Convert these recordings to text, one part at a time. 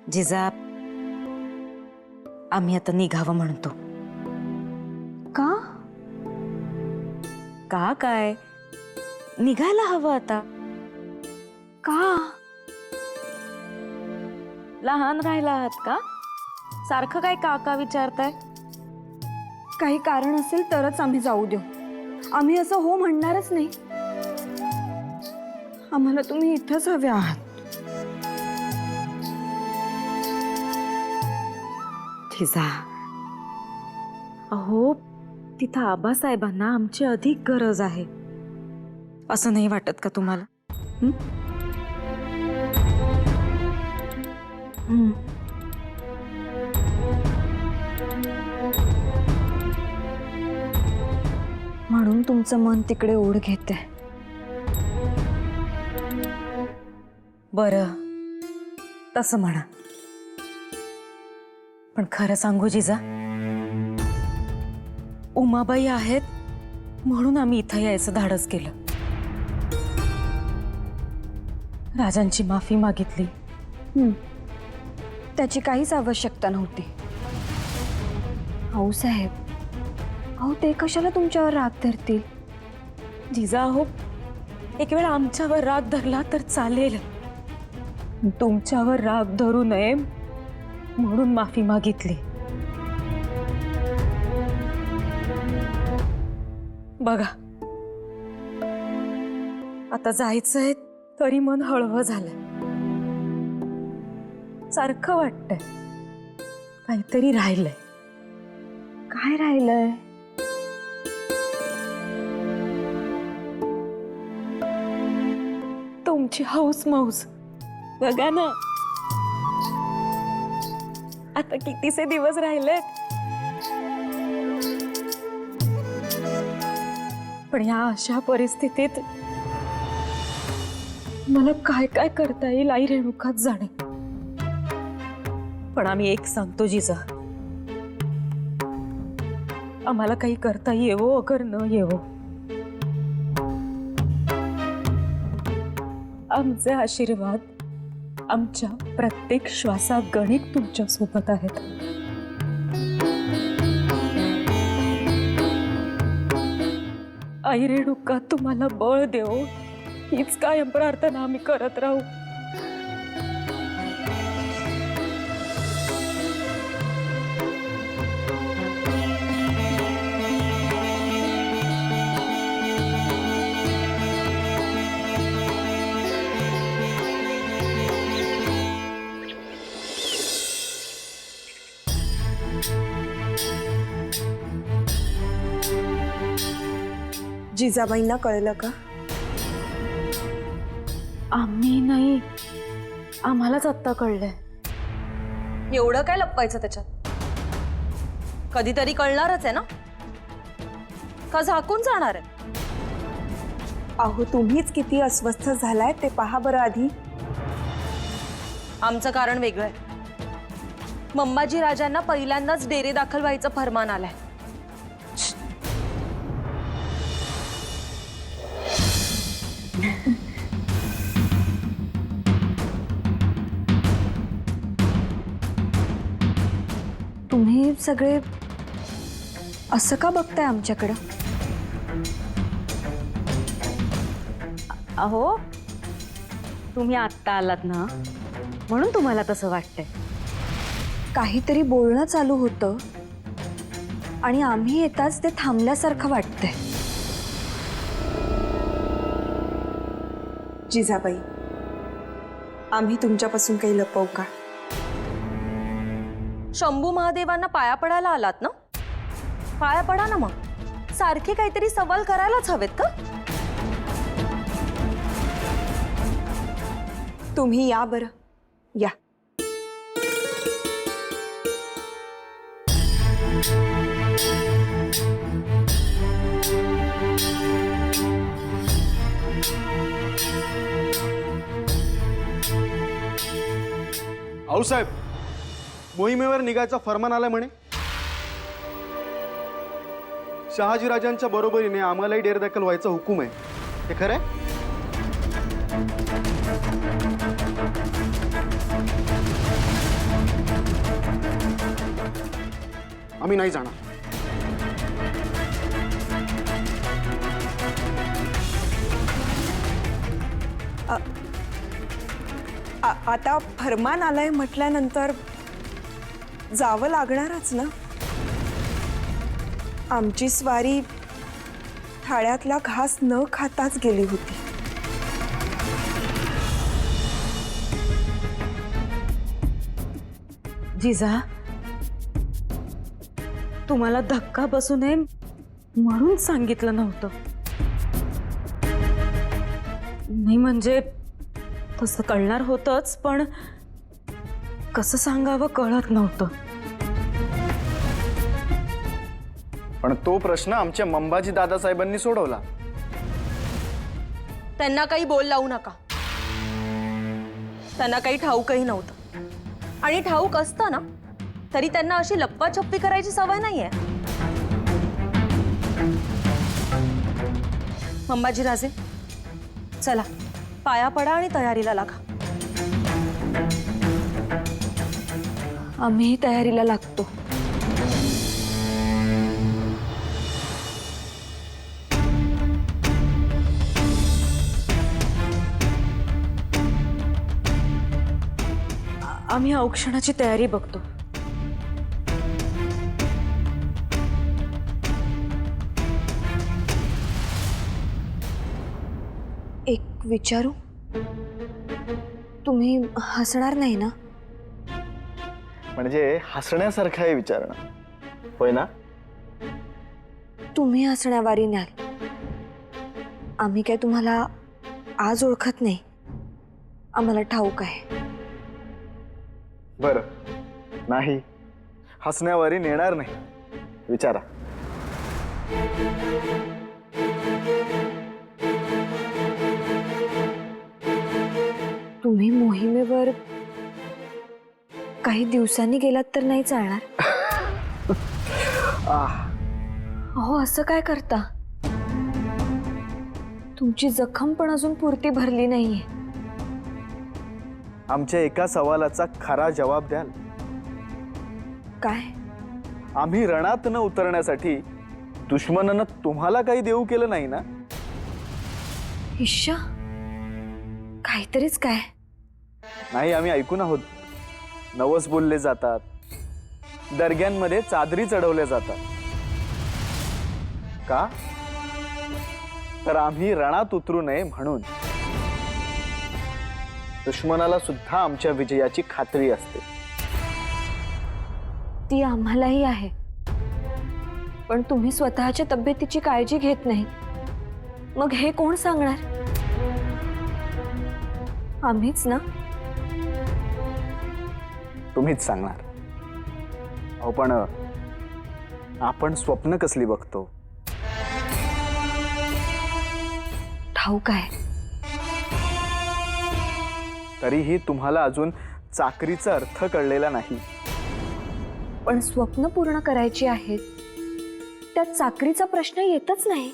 जिजा, आम्ही आता निघावं म्हणतो. का? का काय, निघायला हवं आता. का? लहान राहिला आहात का? सारखं काय काका विचारताय? काही कारण असेल तरच आम्ही जाऊ देऊ. आम्ही असं हो म्हणणारच नाही. आम्हाला तुम्ही इथंच हवे आहात. जिजा, अहो तिथं आबासाहेबांना आमची अधिक गरज आहे. असं नाही वाटत का तुम्हाला? म्हणून तुमचं मन तिकडे ओढ घेते. बरं, तसं म्हणा. पण खरं सांगू जिजा, उमाबाई आहेत म्हणून आम्ही इथं यायचं धाडस केलं. राजांची माफी मागितली. त्याची काहीच आवश्यकता नव्हती. आऊसाहेब, अहो ते कशाला तुमच्यावर राग धरतील? जिजा हो, एक वेळ आमच्यावर राग धरला तर चालेल, तुमच्यावर राग धरू नये म्हणून माफी मागितली. बघा, आता जायचंय तरी मन हळवं झालंय. सारखं वाटतंय काहीतरी राहिलंय. काय राहिलंय? तुमची हौस मौज. बघा ना, आता कितीसे दिवस राहिलेत. पण या अशा परिस्थितीत मला काय काय करता येईल आई रेणुकाच जाणे. पण आम्ही एक सांगतो जिजा, आम्हाला काही करता येवो अगर न येवो, आमचे आशीर्वाद आमच्या प्रत्येक श्वासात गणित तुमच्या सोबत आहेत. आई रेणुका तुम्हाला बळ देव, हीच कायम प्रार्थना आम्ही करत राहू. जिजाबाईंना कळलं का? आम्ही नाही, आम्हालाच आत्ता कळलंय. एवढं काय लपवायचं त्याच्यात? कधीतरी कळणारच आहे ना. का झाकून जाणार आहे? अहो तुम्हीच किती अस्वस्थ झालाय ते पहा बरं आधी. आमचं कारण वेगळं आहे. मंबाजी राजांना पहिल्यांदाच डेरे दाखल व्हायचं फरमान आलंय. तुम्ही सगळे असं का बघताय आमच्याकडं? अहो, तुम्ही आत्ता आलात ना म्हणून तुम्हाला तसं वाटतंय. काहीतरी बोलणं चालू होतं आणि आम्ही येताच ते थांबल्यासारखं वाटतंय. जिजाबाई, आम्ही तुमच्यापासून काही लपवू का? शंभू महादेवांना पाया पडायला आलात ना, पाया पडा ना. मग सारखे काहीतरी सवाल करायलाच हवेत का? तुम्ही या बरं, या. आऊसाहेब, मोहिमेवर निघायचा फरमान आलाय म्हणे. शहाजीराजांच्या बरोबरीने आम्हालाही डेरदाखल व्हायचा हुकूम आहे. हे खरं आहे? आम्ही नाही जाणार. आता फरमान आलंय म्हटल्यानंतर जावं लागणारच ना. आमची स्वारी थाळ्यातला घास न खाताच गेली होती. जिजा, तुम्हाला धक्का बसू नये म्हणून सांगितलं नव्हतं. नाही म्हणजे तसं कळणार होतंच, पण कसं सांगावं कळत नव्हतं. पण तो प्रश्न आमच्या मंबाजी दादासाहेबांनी सोडवला. त्यांना काही बोल लावू नका. त्यांना काही ठाऊकही नव्हतं, आणि ठाऊक असतं ना तरी त्यांना अशी लप्पाछप्पी करायची सवय नाहीये. मंबाजी राजे, चला पाया पडा आणि तयारीला लागा. आम्ही तयारीला लागतो. आम्ही औक्षणाची तयारी बघतो. एक विचारू? तुम्ही हसणार नाही ना? म्हणजे हसण्यासारखं आहे विचारणं, होय ना? तुम्ही हसण्यावारी न्याल. आम्ही काय तुम्हाला आज ओळखत नाही. आम्हाला ठाऊक आहे. बरं, नाही, हसण्यावारी नेणार नाही. विचारा. तुम्ही मोहिमेवर काही दिवसांनी गेलात तर नाही चालणार? अहो, असं काय करता? तुमची जखम पण अजून पुरती भरली नाहीये. आमच्या एका सवालाचा खरा जवाब द्याल? काय? आम्ही रणात न उतरण्यासाठी दुश्मनानं तुम्हाला काही देऊ केलं नाही ना? ईशा, काहीतरीच काय? नाही, आम्ही ऐकून आहोत. नवस बोलले जातात, दर्ग्यांमध्ये चादरी चढवल्या जातात. का? तर आम्ही रणात उतरू नये म्हणून. दुश्मनाला सुद्धा आमच्या विजयाची खात्री असते. ती आम्हालाही आहे, पण तुम्ही स्वतःच्या तब्येतीची काळजी घेत नाही. मग हे कोण सांगणार? आम्हीच ना. तुम्हीच सांगणार. अहो, पण आपण स्वप्न कसली बघतो? ठाऊक आहे. तरीही तुम्हाला अजून चाकरीचा अर्थ कळलेला नाही. पण स्वप्न पूर्ण करायची आहेत, त्यात चाकरीचा प्रश्न येतच नाही.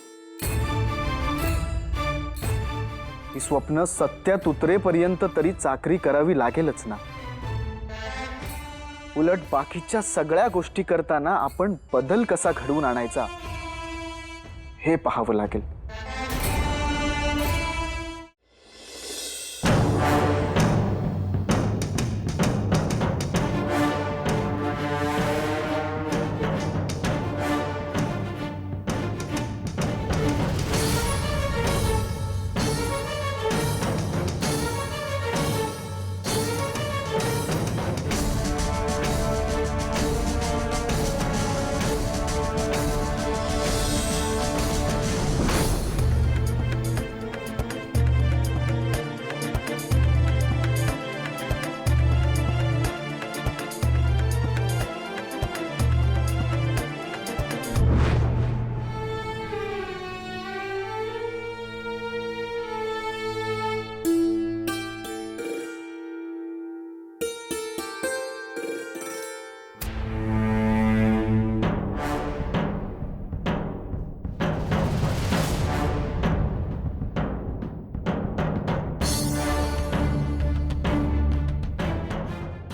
ही स्वप्न सत्यात उतरेपर्यंत तरी चाकरी करावी लागेलच ना. उलट बाकीच्या सगळ्या गोष्टी करताना आपण बदल कसा घडवून आणायचा हे पाहावं लागेल.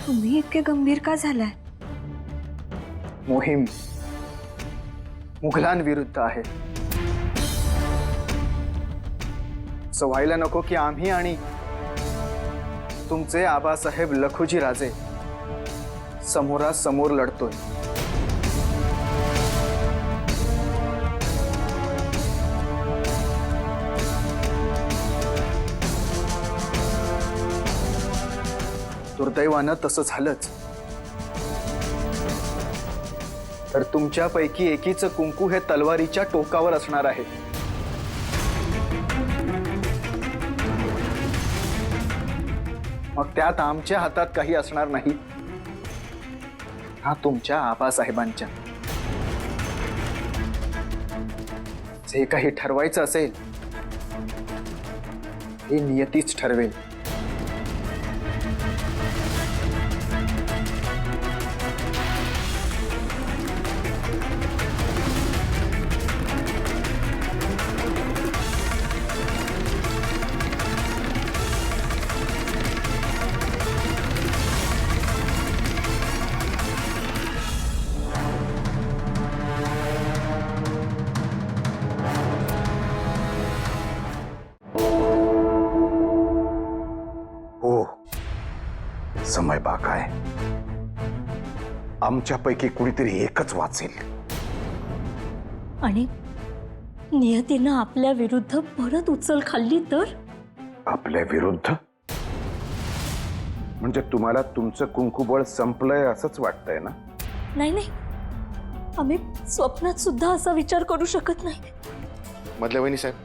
तुम्ही इतके गंभीर का झालाय? मोहीम मुघलांविरुद्ध आहे. असं व्हायला नको की आम्ही आणि तुमचे आबासाहेब लखुजी राजे समोरासमोर लढतोय. दुर्दैवानं तसं झालंच तर तुमच्यापैकी एकीचं कुंकू हे तलवारीच्या टोकावर असणार आहे. मग त्यात आमच्या हातात काही असणार नाही, हा तुमच्या आबासाहेबांच्या. जे काही ठरवायचं असेल हे नियतीच ठरवेल. समय बाक आहे. आमच्यापैकी कुणीतरी एकच वाचेल. आणि नियतीनं आपल्या विरुद्ध परत उचल खाल्ली तर? आपल्या विरुद्ध म्हणजे तुम्हाला तुमचं कुंकुबळ संपलंय असंच वाटतंय ना? नाही नाही, आम्ही स्वप्नात सुद्धा असा विचार करू शकत नाही. मधल्या वहिनी साहेब,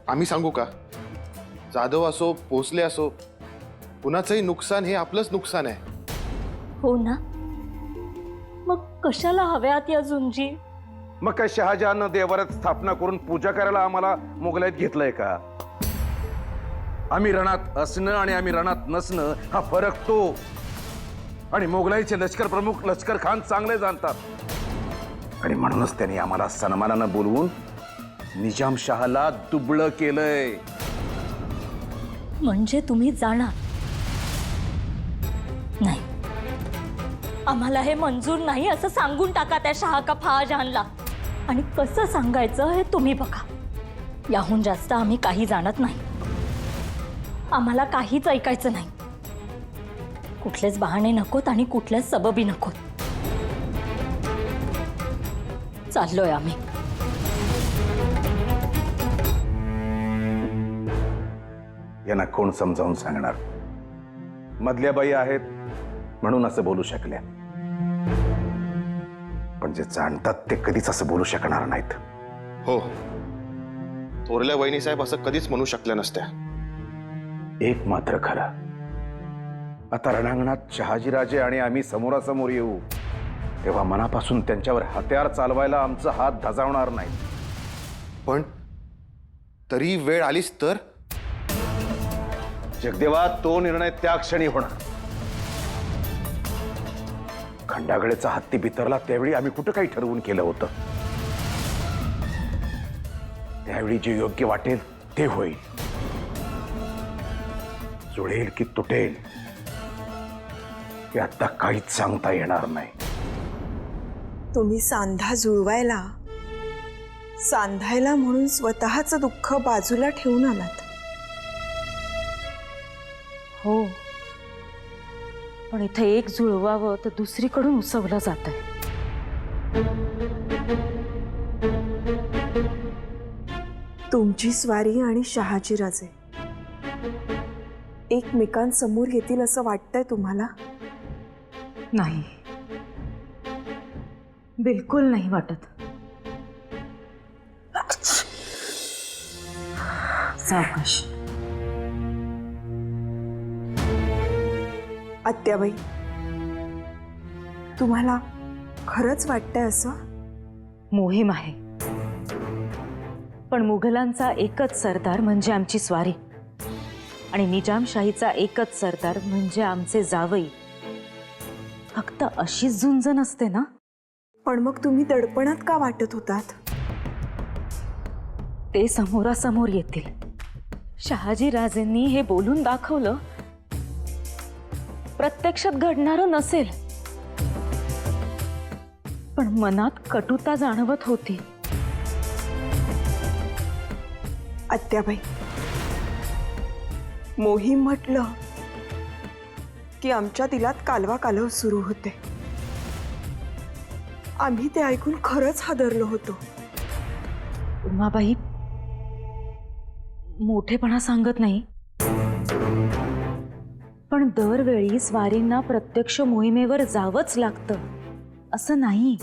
आम्ही सांगू का? जाधव असो भोसले असो, कुणाचंही नुकसान हे आपलंच नुकसान आहे. हो ना, मग कशाला हव्यात या झुंजी? मग काय शहाजहाननं देवारात स्थापना करून पूजा करायला आम्हाला मोगलाईत घेतलंय का? आम्ही रणात असणं आणि आम्ही रणात नसणं हा फरक तो. आणि मोगलाईचे लष्कर प्रमुख लष्कर खान चांगले जाणतात. आणि म्हणूनच त्यांनी आम्हाला सन्मानानं बोलवून निजामशहाला दुबळं केलंय. म्हणजे तुम्ही जाणार नाही? आम्हाला हे मंजूर नाही असं सांगून टाका त्या शहा का फहाजहानला. आणि कसं सांगायचं हे तुम्ही बघा. याहून जास्त आम्ही काही जाणत नाही. आम्हाला काहीच ऐकायचं नाही. कुठलेच बहाणे नकोत आणि कुठल्याच सबबी नकोत. चाललोय आम्ही. यांना कोण समजावून सांगणार? मधल्या बाई आहेत म्हणून असं बोलू शकल्या, पण जे जाणतात ते कधीच असं बोलू शकणार नाहीत. हो, थोरल्या वहिनी साहेब असं कधीच म्हणू शकल्या नसत्या. एक मात्र खरं, आता रणांगणात शहाजीराजे आणि आम्ही समोरासमोर येऊ तेव्हा मनापासून त्यांच्यावर हत्यार चालवायला आमचा हात धजावणार नाही. पण तरी वेळ आलीच तर? जगदेवा, तो निर्णय त्या क्षणी होणार. खंडागळेचा हत्ती बितरला त्यावेळी आम्ही कुठं काही ठरवून केलं होतं? त्यावेळी जे योग्य वाटेल ते होईल. जुळेल की तुटेल हे आता काहीच सांगता येणार नाही. तुम्ही सांधा जुळवायला, सांधायला म्हणून स्वतःचं दुःख बाजूला ठेवून आलात. हो, पण इथे एक जुळवावं तर दुसरीकडून उसवलं जातंय. तुमची स्वारी आणि शहाजीराजे एकमेकांसमोर येतील असं वाटतंय तुम्हाला? नाही, बिलकुल नाही वाटत. सावकाश. आत्याबाई, तुम्हाला खरंच वाटतंय असं? मोहीम आहे, पण मुघलांचा एकच सरदार म्हणजे आमची स्वारी आणि निजामशाहीचा एकच सरदार म्हणजे आमचे जावई. फक्त अशीच झुंज नसते ना? पण मग तुम्ही दडपणात का वाटत होतात? ते समोरासमोर येतील. शहाजीराजेंनी हे बोलून दाखवलं. प्रत्यक्षात घडणारं नसेल पण मनात कटुता जाणवत होती. आत्याबाई, मोहीम म्हटलं की आमच्या दिलात कालवा कालव सुरू होते. आम्ही ते ऐकून खरंच हादरलो होतो. उमाबाई मोठेपणा सांगत नाही, पण दरवेळी स्वारींना प्रत्यक्ष मोहिमेवर जावंच लागतं असं नाही.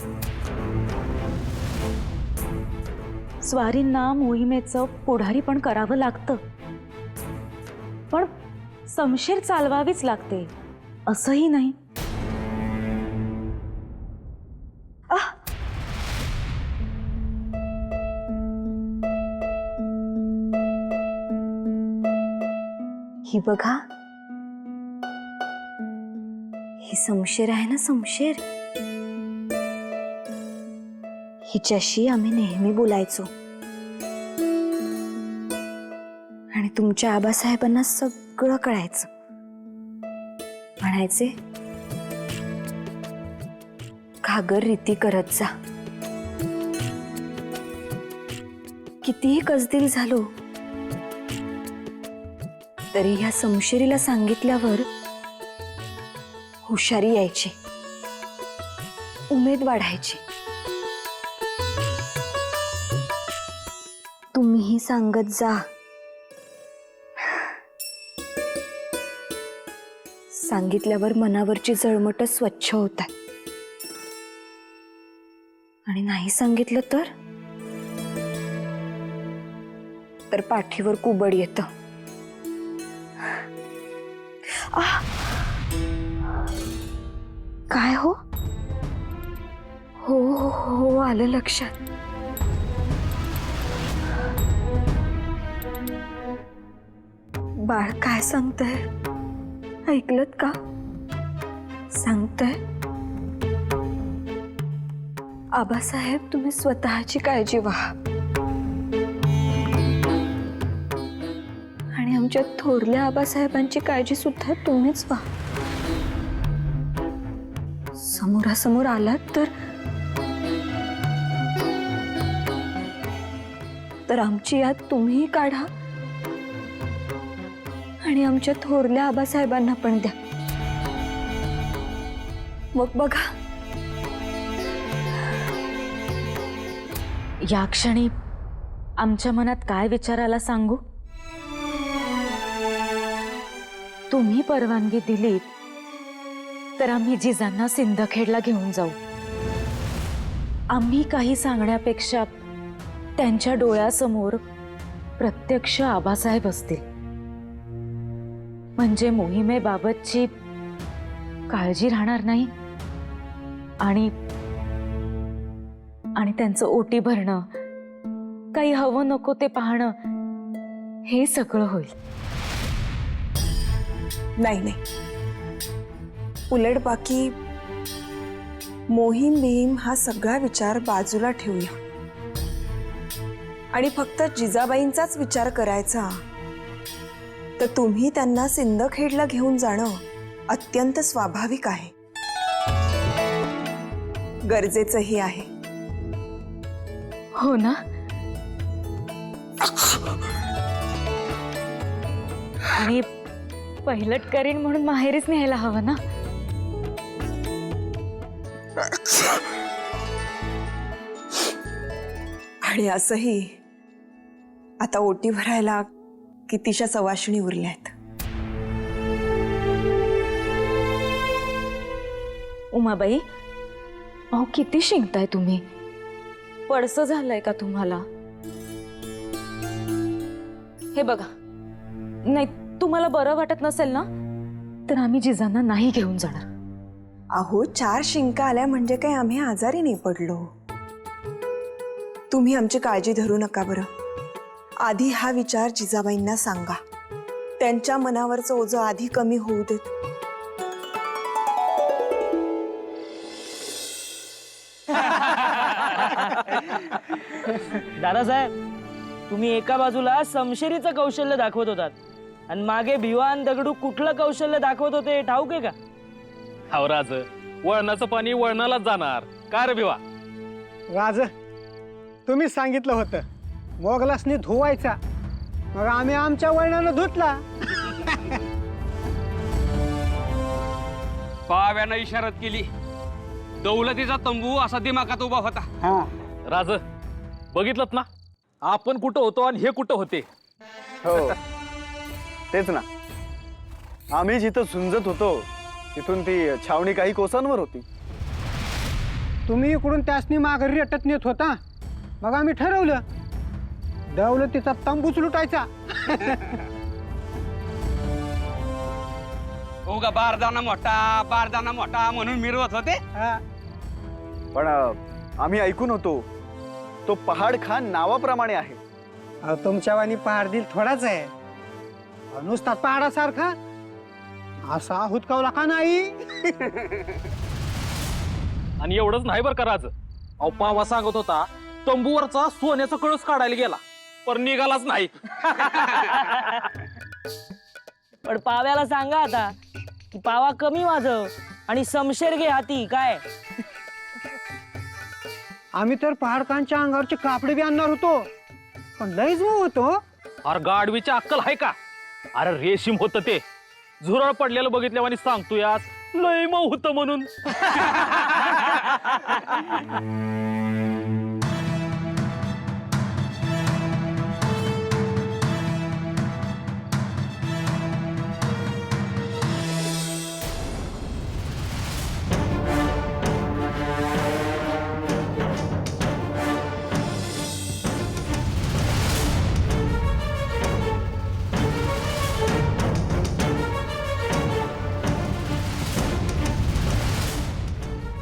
स्वारींना मोहिमेचं पुढारी पण करावं लागतं, पण समशीर चालवावीच लागते असंही नाही. ही बघा, ही समशेर आहे ना, समशेर. हिच्याशी आम्ही नेहमी बोलायचो आणि तुमच्या आबासाहेबांना सगळं कळायचं. म्हणायचे, घागर रीती करत जा. कितीही कसदिल झालो तरी ह्या समशेरीला सांगितल्यावर हुशारी यायची, उमेद वाढायची. तुम्हीही सांगत जा. सांगितल्यावर मनावरची जळमट स्वच्छ होतात आणि नाही सांगितलं तर पाठीवर कुबड येतं. काय हो हो हो आलं लक्षात. बाळ काय सांगतंय, ऐकलत का? सांगतंय, आबासाहेब तुम्ही स्वतःची काळजी व्हा आणि आमच्या थोरल्या आबासाहेबांची काळजी सुद्धा तुम्हीच व्हा. समोरासमोर आलात तर आमची याद तुम्हीही काढा आणि आमच्या थोरल्या आबासाहेबांना पण द्या. मग बघा, या क्षणी आमच्या मनात काय विचार आला सांगू? तुम्ही परवानगी दिलीत तर आम्ही जिजांना सिंदखेडला घेऊन जाऊ. आम्ही काही सांगण्यापेक्षा त्यांच्या डोळ्यासमोर प्रत्यक्ष आबासाहेब असतील, म्हणजे मोहिमेबाबतची काळजी राहणार नाही आणि त्यांचं ओटी भरणं, काही हवं नको ते पाहणं, हे सगळं होईल. नाही, उलट बाकी मोहीम बिहीम हा सगळा विचार बाजूला ठेवूया आणि फक्त जिजाबाईंचाच विचार करायचा. तर तुम्ही त्यांना सिंदखेडला घेऊन जाणं अत्यंत स्वाभाविक आहे, गरजेचंही आहे. हो ना? आणि पहिलट करीन म्हणून माहेरीच न्यायला हवं ना. आणि असंही आता ओटी भरायला कितीशा सवाशिणी उरल्यात. उमाबाई, अहो किती शिंकताय तुम्ही? पडसं झालंय का तुम्हाला? हे बघा, नाही तुम्हाला बरं वाटत नसेल ना तर आम्ही जिजांना नाही घेऊन जाणार. अहो 4 शिंका आल्या म्हणजे काही आम्ही आजारी नाही पडलो. तुम्ही आमची काळजी धरू नका बरं. आधी हा विचार जिजाबाईंना सांगा, त्यांच्या मनावरचं ओझं आधी कमी होऊ देत. दादासाहेब, तुम्ही एका बाजूला समशेरीचं कौशल्य दाखवत होतात आणि मागे भिवान दगडू कुठलं कौशल्य दाखवत होते ठाऊक आहे का? हावराज, वळणाचं पाणी वळणालाच जाणार. का रे भिवा? राज, तुम्ही सांगितलं होतं मोगलासनी धुवायचा, मग आम्ही आमच्या वळणानं धुतला. पाव्यानं इशारत केली, दौलतीचा तंबू असा दिमागात उभा होता. राज, बघितलं ना आपण कुठं होतो आणि हे कुठं होते. हो तेच ना, आम्ही जिथं झुंजत होतो तिथून ती छावणी काही कोसांवर होती. तुम्ही इकडून त्यासनी माघारी रटत नेत होता, मग आम्ही ठरवलं दौलतीचा तंबूच लुटायचा. उगा बारदाना मोठा म्हणून मिरवत होते. पण आम्ही ऐकून होतो तो पहाड खान नावाप्रमाणे आहे. अहो, तुमच्या वाणी पहाड दिल थोडाच आहे, नुसता पहाडासारखा असा हुदकावला का नाही. आणि एवढंच नाही बरं का राज, अहो पावा सांगत होता तंबूवरचा सोन्याचा कळस काढायला गेला पण निघालाच नाही. पण पाव्याला सांगा आता की पावा कमी वाजव आणि समशेर घे हाती काय. आम्ही तर पहाडकांच्या अंगावरचे कापडे बी आणणार होतो, पण लयच मऊ होतो. अरे गाडवीची अक्कल आहे का? अरे रेशीम होतं ते, झुरळ पडलेलं बघितल्यावर सांगतो यास लय मऊ होतं म्हणून.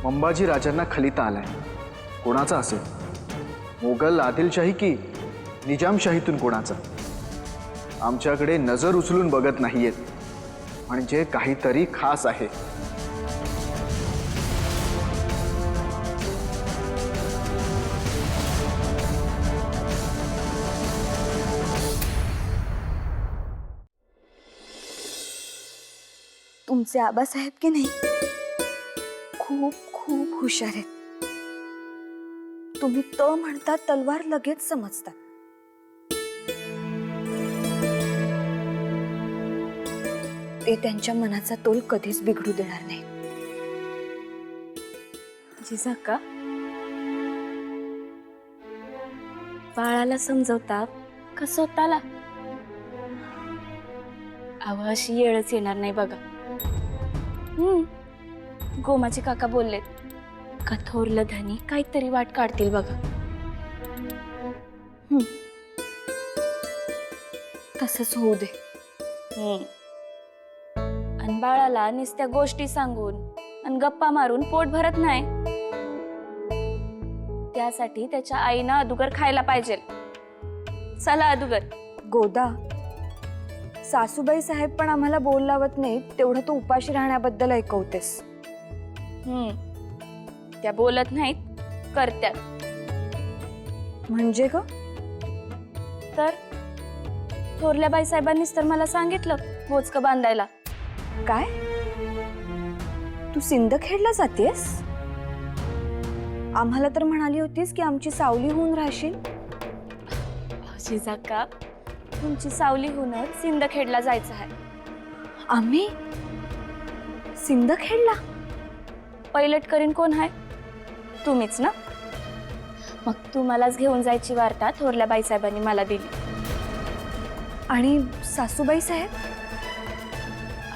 अंबाजी राजांना खलिता आलाय, कोणाचा असेल? मोगल आदिलशाही की निजामशाहीतून कोणाचा? आमच्याकडे नजर उचलून बघत नाहीयेत, म्हणजे काहीतरी खास आहे. तुमचे आबासाहेब की नाही खूप खूप हुशार आहेत. तुम्ही त म्हणता तलवार लगेच समजतात. ते त्यांच्या मनाचा तोल कधीच बिघडू देणार नाही. जिजाका, बाळाला समजवता का स्वतःला? अहो अशी येळच येणार नाही बघा. गोमाचे काका बोललेत का थोरलं धनी काहीतरी वाट काढतील बघा. तसंच होऊ दे. आणि बाळाला नुसत्या गोष्टी सांगून आणि गप्पा मारून पोट भरत नाही. त्यासाठी त्याच्या आईनं अदुगर खायला पाहिजे. चला अदुगर. गोदा, सासूबाई साहेब पण आम्हाला बोल लावत नाही तेवढं तू उपाशी राहण्याबद्दल ऐकवतेस. त्या बोलत नाहीत, करत्यात. म्हणजे ग? तर थोरल्या बाई साहेबांनीच तर मला सांगितलं मोजकं बांधायला. काय? तू सिंदखेडला जातेस? आम्हाला तर म्हणाली होतीस की आमची सावली होऊन राहशील. जिजाका, तुमची सावली होऊनच सिंदखेडला जायचं आहे. आम्ही सिंदखेडला? पायलट करीन कोण आहे? तुम्हीच ना. मग तुम्हालाच घेऊन जायची वार्ता थोरल्या बाईसाहेबांनी मला दिली. आणि सासूबाई साहेब?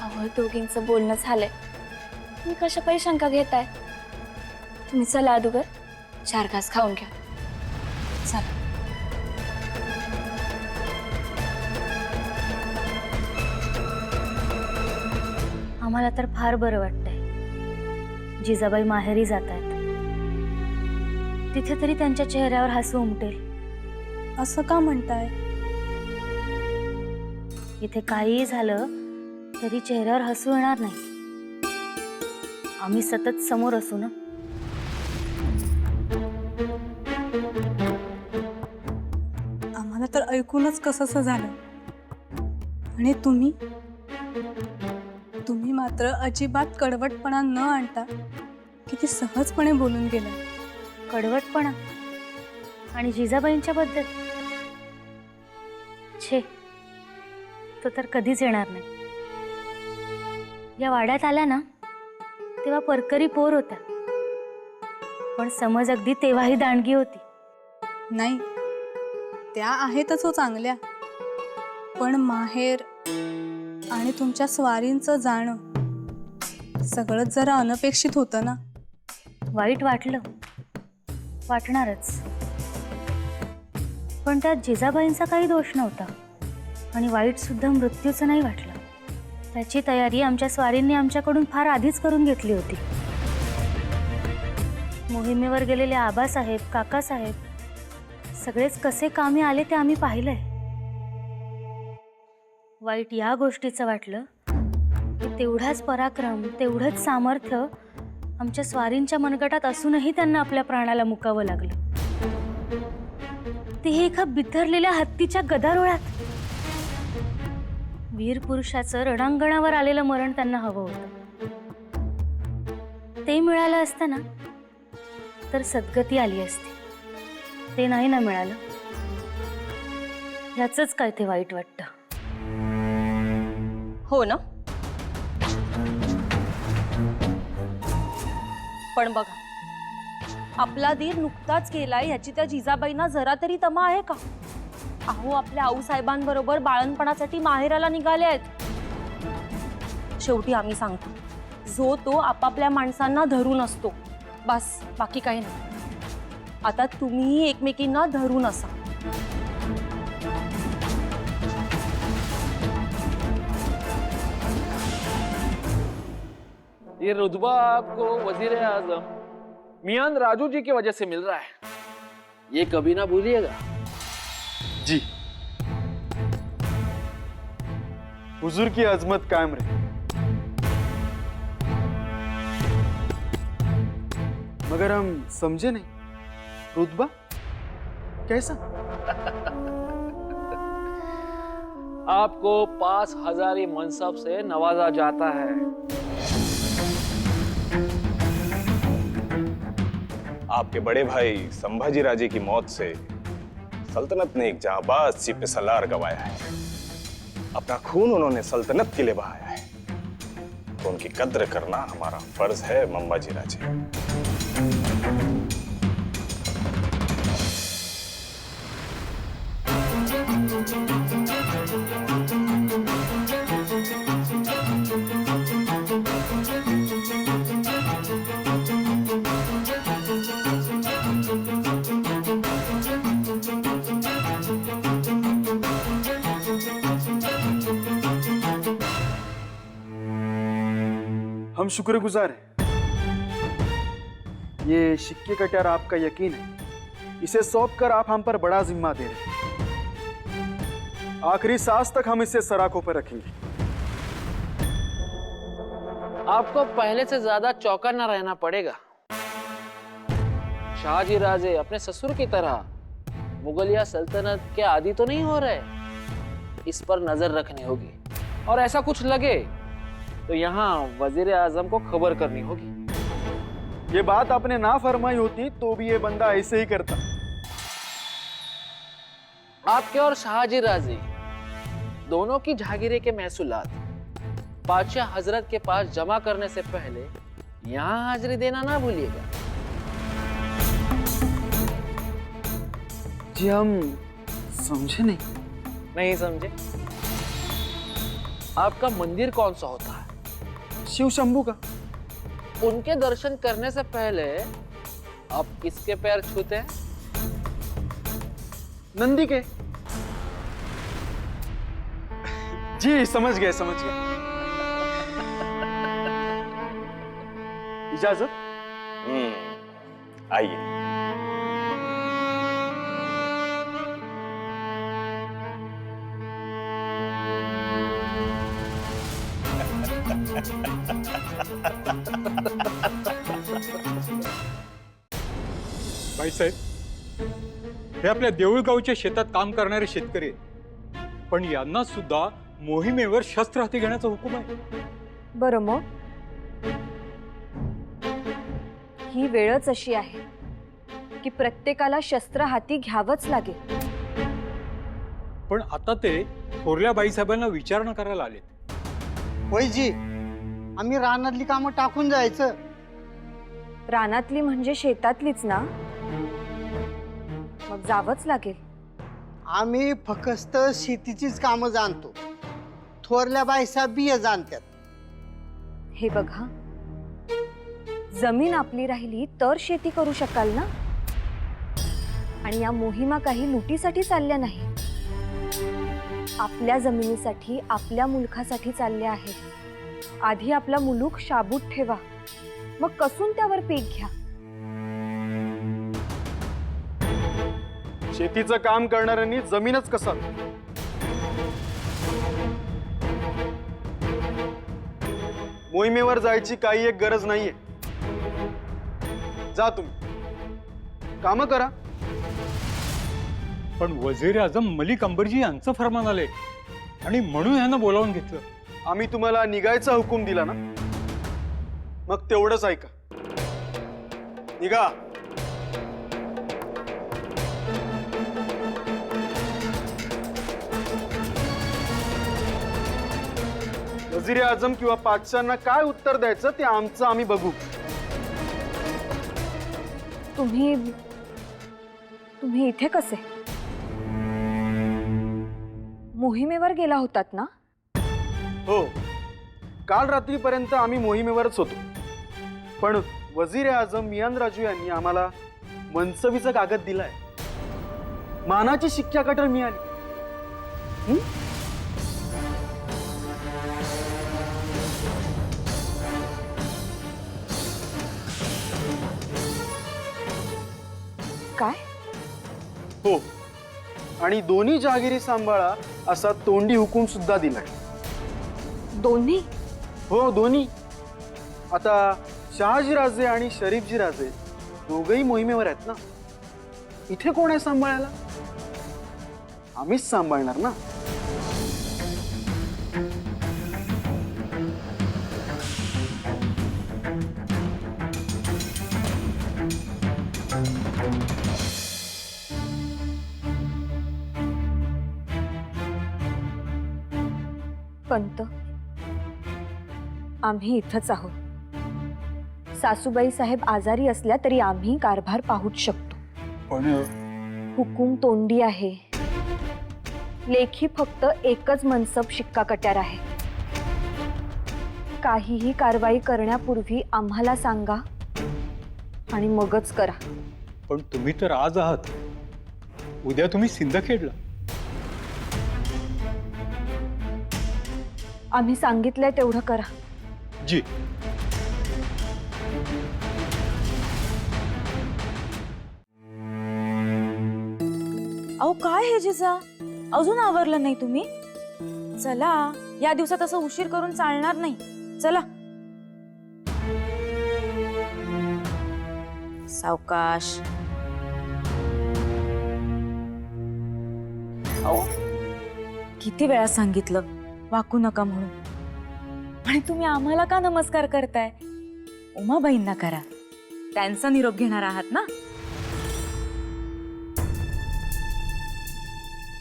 अहो दोघींचं बोलणं झालंय, मी कशा पायी शंका घेताय? तुम्ही चला अदुगर, 4 घास खाऊन घ्या. चला. आम्हाला तर फार बरं वाटतंय. जिजाबाई माहेरी जात आहेत, तिथे तरी त्यांच्या चेहऱ्यावर हसू उमटेल. असं का म्हणताय? इथे काहीही झालं तरी चेहऱ्यावर हसू येणार नाही. आम्ही सतत समोर असू ना. आम्हाला तर ऐकूनच कसंसं झालं. आणि तुम्ही मात्र अजिबात कडवटपणा न आणता किती सहजपणे बोलून गेला. कडवटपणा आणि जिजाबाईंच्या बद्दल छे, तो तर कधीच येणार नाही. या वाड्यात आल्या ना तेव्हा परकरी पोर होत्या, पण समज अगदी तेव्हाही दांडगी होती. नाही, त्या आहेतच हो चांगल्या, पण माहेर आणि तुमच्या स्वारींचं जाणं सगळंच जरा अनपेक्षित होतं ना. वाईट वाटलं, वाटणारच, पण त्यात जिजाबाईंचा काही दोष नव्हता आणि वाईट सुद्धा मृत्यूचं नाही वाटलं. त्याची तयारी आमच्या स्वारींनी आमच्याकडून फार आधीच करून घेतली होती. मोहिमेवर गेलेले आबासाहेब, काकासाहेब सगळेच कसे कामी आले ते आम्ही पाहिलंय. वाईट या गोष्टीचं वाटलं की तेवढाच पराक्रम, तेवढंच सामर्थ्य आमच्या स्वारींच्या मनगटात असूनही त्यांना आपल्या प्राणाला मुकावं लागलं. तेही एका बिथरलेल्या हत्तीच्या गदारोळात. वीर पुरुषाचं रणांगणावर आलेलं मरण त्यांना हवं होतं. ते मिळालं असतं ना तर सद्गती आली असती. ते नाही ना मिळालं, ह्याचंच काय ते वाईट वाटतं. हो ना, पण बघा, आपला दीर नुकताच गेलाय ह्याची त्या जिजाबाईंना जरा तरी तमा आहे का? अहो, आपल्या आऊसाहेबांबरोबर बाळणपणासाठी माहेराला निघाले आहेत. शेवटी आम्ही सांगतो, जो तो आपापल्या माणसांना धरून असतो, बस, बाकी काही नाही. आता तुम्ही एकमेकींना धरून असा. ये रुतबा आपको वजीर आजम मियां राजू जी की वजह से मिल रहा है, ये कभी ना भूलिएगा. जी, हुजूर की अजमत कायम रहे. मगर हम समझे नहीं, रुतबा कैसा? आपको 5000 मनसब से नवाजा जाता है. आपके बड़े भाई संभाजी राजे की मौत से सल्तनत ने एक जांबाज सिपह सलार गवाया है. अपना खून उन्होंने सल्तनत के लिए बहाया है, तो उनकी कद्र करना हमारा फर्ज है मंबाजी राजे. हम शुक्रगुजार हैं. ये सिक्के कट्यार आपका यकीन है, इसे सौंप कर आप हम पर बड़ा जिम्मा दे रहे हैं. आखिरी सांस तक हम इसे सराखों पर रखेंगे. आपको पहले से ज्यादा चौकन्ना रहना पड़ेगा. शाहजी राजे अपने ससुर की तरह मुगलिया सल्तनत के आदी तो नहीं हो रहे. इस पर नजर रखनी होगी, और ऐसा कुछ लगे तो यहाँ वजीर आजम को खबर करनी होगी. ये बात आपने ना फरमाई होती तो भी ये बंदा ऐसे ही करता. आपके और शाहजी राजे दोनों की जागीरे के महसूलात बादशाह हजरत के पास जमा करने से पहले यहाँ हाजिरी देना ना भूलिएगा. जी, हम समझे नहीं. नहीं समझे? आपका मंदिर कौन सा होता है? शिव शंभू का. उनके दर्शन करने से पहले आप किसके पैर छूते हैं? नंदी के. जी, समझ गए, समझ गए. इजाजत. आइए. बाईसाहेब, हे आपल्या देऊळगावच्या शेतात काम करणारे शेतकरी आहेत, पण यांना सुद्धा मोहिमेवर शस्त्र हाती घेण्याचा हुकूम आहे. बरं, मग ही वेळच अशी आहे की प्रत्येकाला शस्त्र हाती घ्यावंच लागेल. पण आता ते थोरल्या बाईसाहेबांना विचारणा करायला आलेत. होयजी, आम्ही रानातली कामं टाकून जायचं. रानातली म्हणजे शेतातलीच ना, मग जावंच लागेल. आम्ही फक्त शेतीचीच कामं जाणतो. थोरल्या बाईसाहेब बिया जाणतात. हे बघा, जमीन आपली राहिली तर शेती करू शकाल ना. आणि या मोहिमा काही लुटीसाठी चालल्या नाही, आपल्या जमिनीसाठी, आपल्या मुलखासाठी चालल्या आहेत. आधी आपला मुलूक शाबूत ठेवा, मग कसून त्यावर पीक घ्या. शेतीचं काम करणाऱ्यांनी जमीनच कसा. मोहिमेवर जायची काही एक गरज नाहीये. जा तुम्ही काम करा. पण वजीर आजम मलिक अंबरजी यांचं फरमान आलंय आणि म्हणून यांना बोलावून घेतलं. आम्ही तुम्हाला निघायचा हुकूम दिला ना, मग तेवढंच ऐका. निघा. वजीर आजम किंवा पाचशांना काय उत्तर द्यायचं ते आमचं आम्ही बघू. तुम्ही इथे कसे? मोहिमेवर गेला होतात ना? हो, काल रात्रीपर्यंत आम्ही मोहिमेवरच होतो. पण वजीर आजम मियान राजू यांनी आम्हाला मनसबीचा कागद दिलाय. मानाची शिक्का कटर मिळाली. काय? हो, आणि दोन्ही जहागिरी सांभाळा असा तोंडी हुकूम सुद्धा दिलाय. दोन्ही? हो, दोन्ही. आता शहाजी राजे आणि शरीफजी राजे दोघही मोहिमेवर आहेत ना. इथे कोण आहे सांभाळायला? आम्हीच सांभाळणार ना. पंत, आम्ही इथंच आहोत. सासूबाई साहेब आजारी असल्या तरी आम्ही कारभार पाहूच शकतो. पण हुकूम तोंडी आहे, लेखी फक्त एकच मनसब शिक्का कट्यार आहे. काहीही कारवाई करण्यापूर्वी आम्हाला सांगा आणि मगच करा. पण तुम्ही तर आज आहात, उद्या तुम्ही सिंदखेडला. आम्ही सांगितलंय तेवढं करा. जी. अहो काय हे जिजा, अजून आवरलं नाही तुम्ही? चला, या दिवसात असं उशीर करून चालणार नाही. चला. सावकाश. अहो, किती वेळा सांगितलं वाकू नका म्हणून. आणि तुम्ही आम्हाला का नमस्कार करताय? उमाबाईंना करा, त्यांचा निरोप घेणार आहात ना.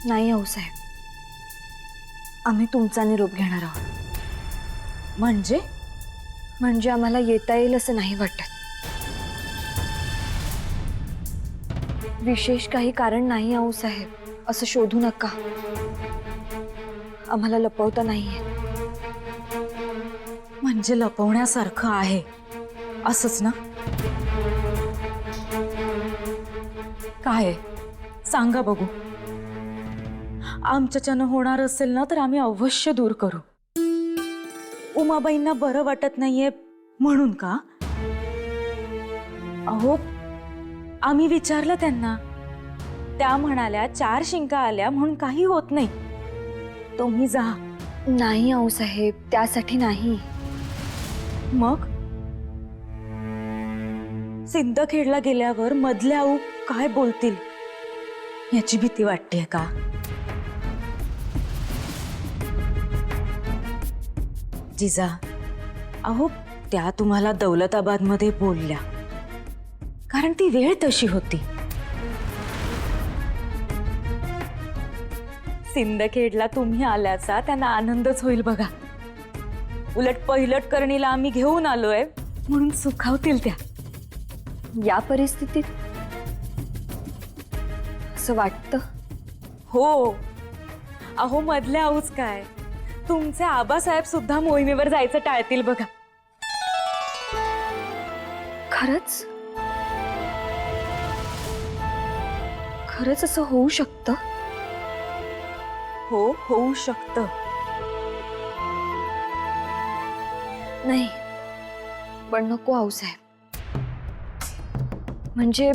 नाही आऊसाहेब, आम्ही तुमचा निरोप घेणार आहोत. म्हणजे आम्हाला येता येईल असं नाही वाटत. विशेष काही कारण नाही आऊसाहेब, असं शोधू नका. आम्हाला लपवता नाहीये. म्हणजे लपवण्यासारखं आहे असंच ना? काय सांगा बघू. आमच्याच्यानं होणार असेल ना तर आम्ही अवश्य दूर करू. उमाबाईंना बरं वाटत नाहीये म्हणून का? अहो, आम्ही विचारलं त्यांना, त्या म्हणाल्या 4 शिंका आल्या म्हणून काही होत नाही. तुम्ही जा. नाही आऊसाहेब, त्यासाठी नाही. मग सिंदखेडला गेल्यावर मधल्या आऊ काय बोलतील याची भीती वाटतेय का? जिजा, अहो त्या तुम्हाला दौलताबाद मध्ये बोलल्या, कारण ती वेळ तशी होती. सिंदखेडला तुम्ही आल्याचा त्यांना आनंदच होईल बघा. उलट पहिलट करणीला आम्ही घेऊन आलोय म्हणून सुखावतील त्या. या परिस्थितीत असं वाटतं. हो, अहो मधल्या आऊच काय, तुमचे आबासाहेब सुद्धा मोहिमेवर जायचं टाळतील बघा. खरंच खरंच असं होऊ शकतं. हो, होऊ शकतं. नाही पण नको आऊसाहेब. म्हणजे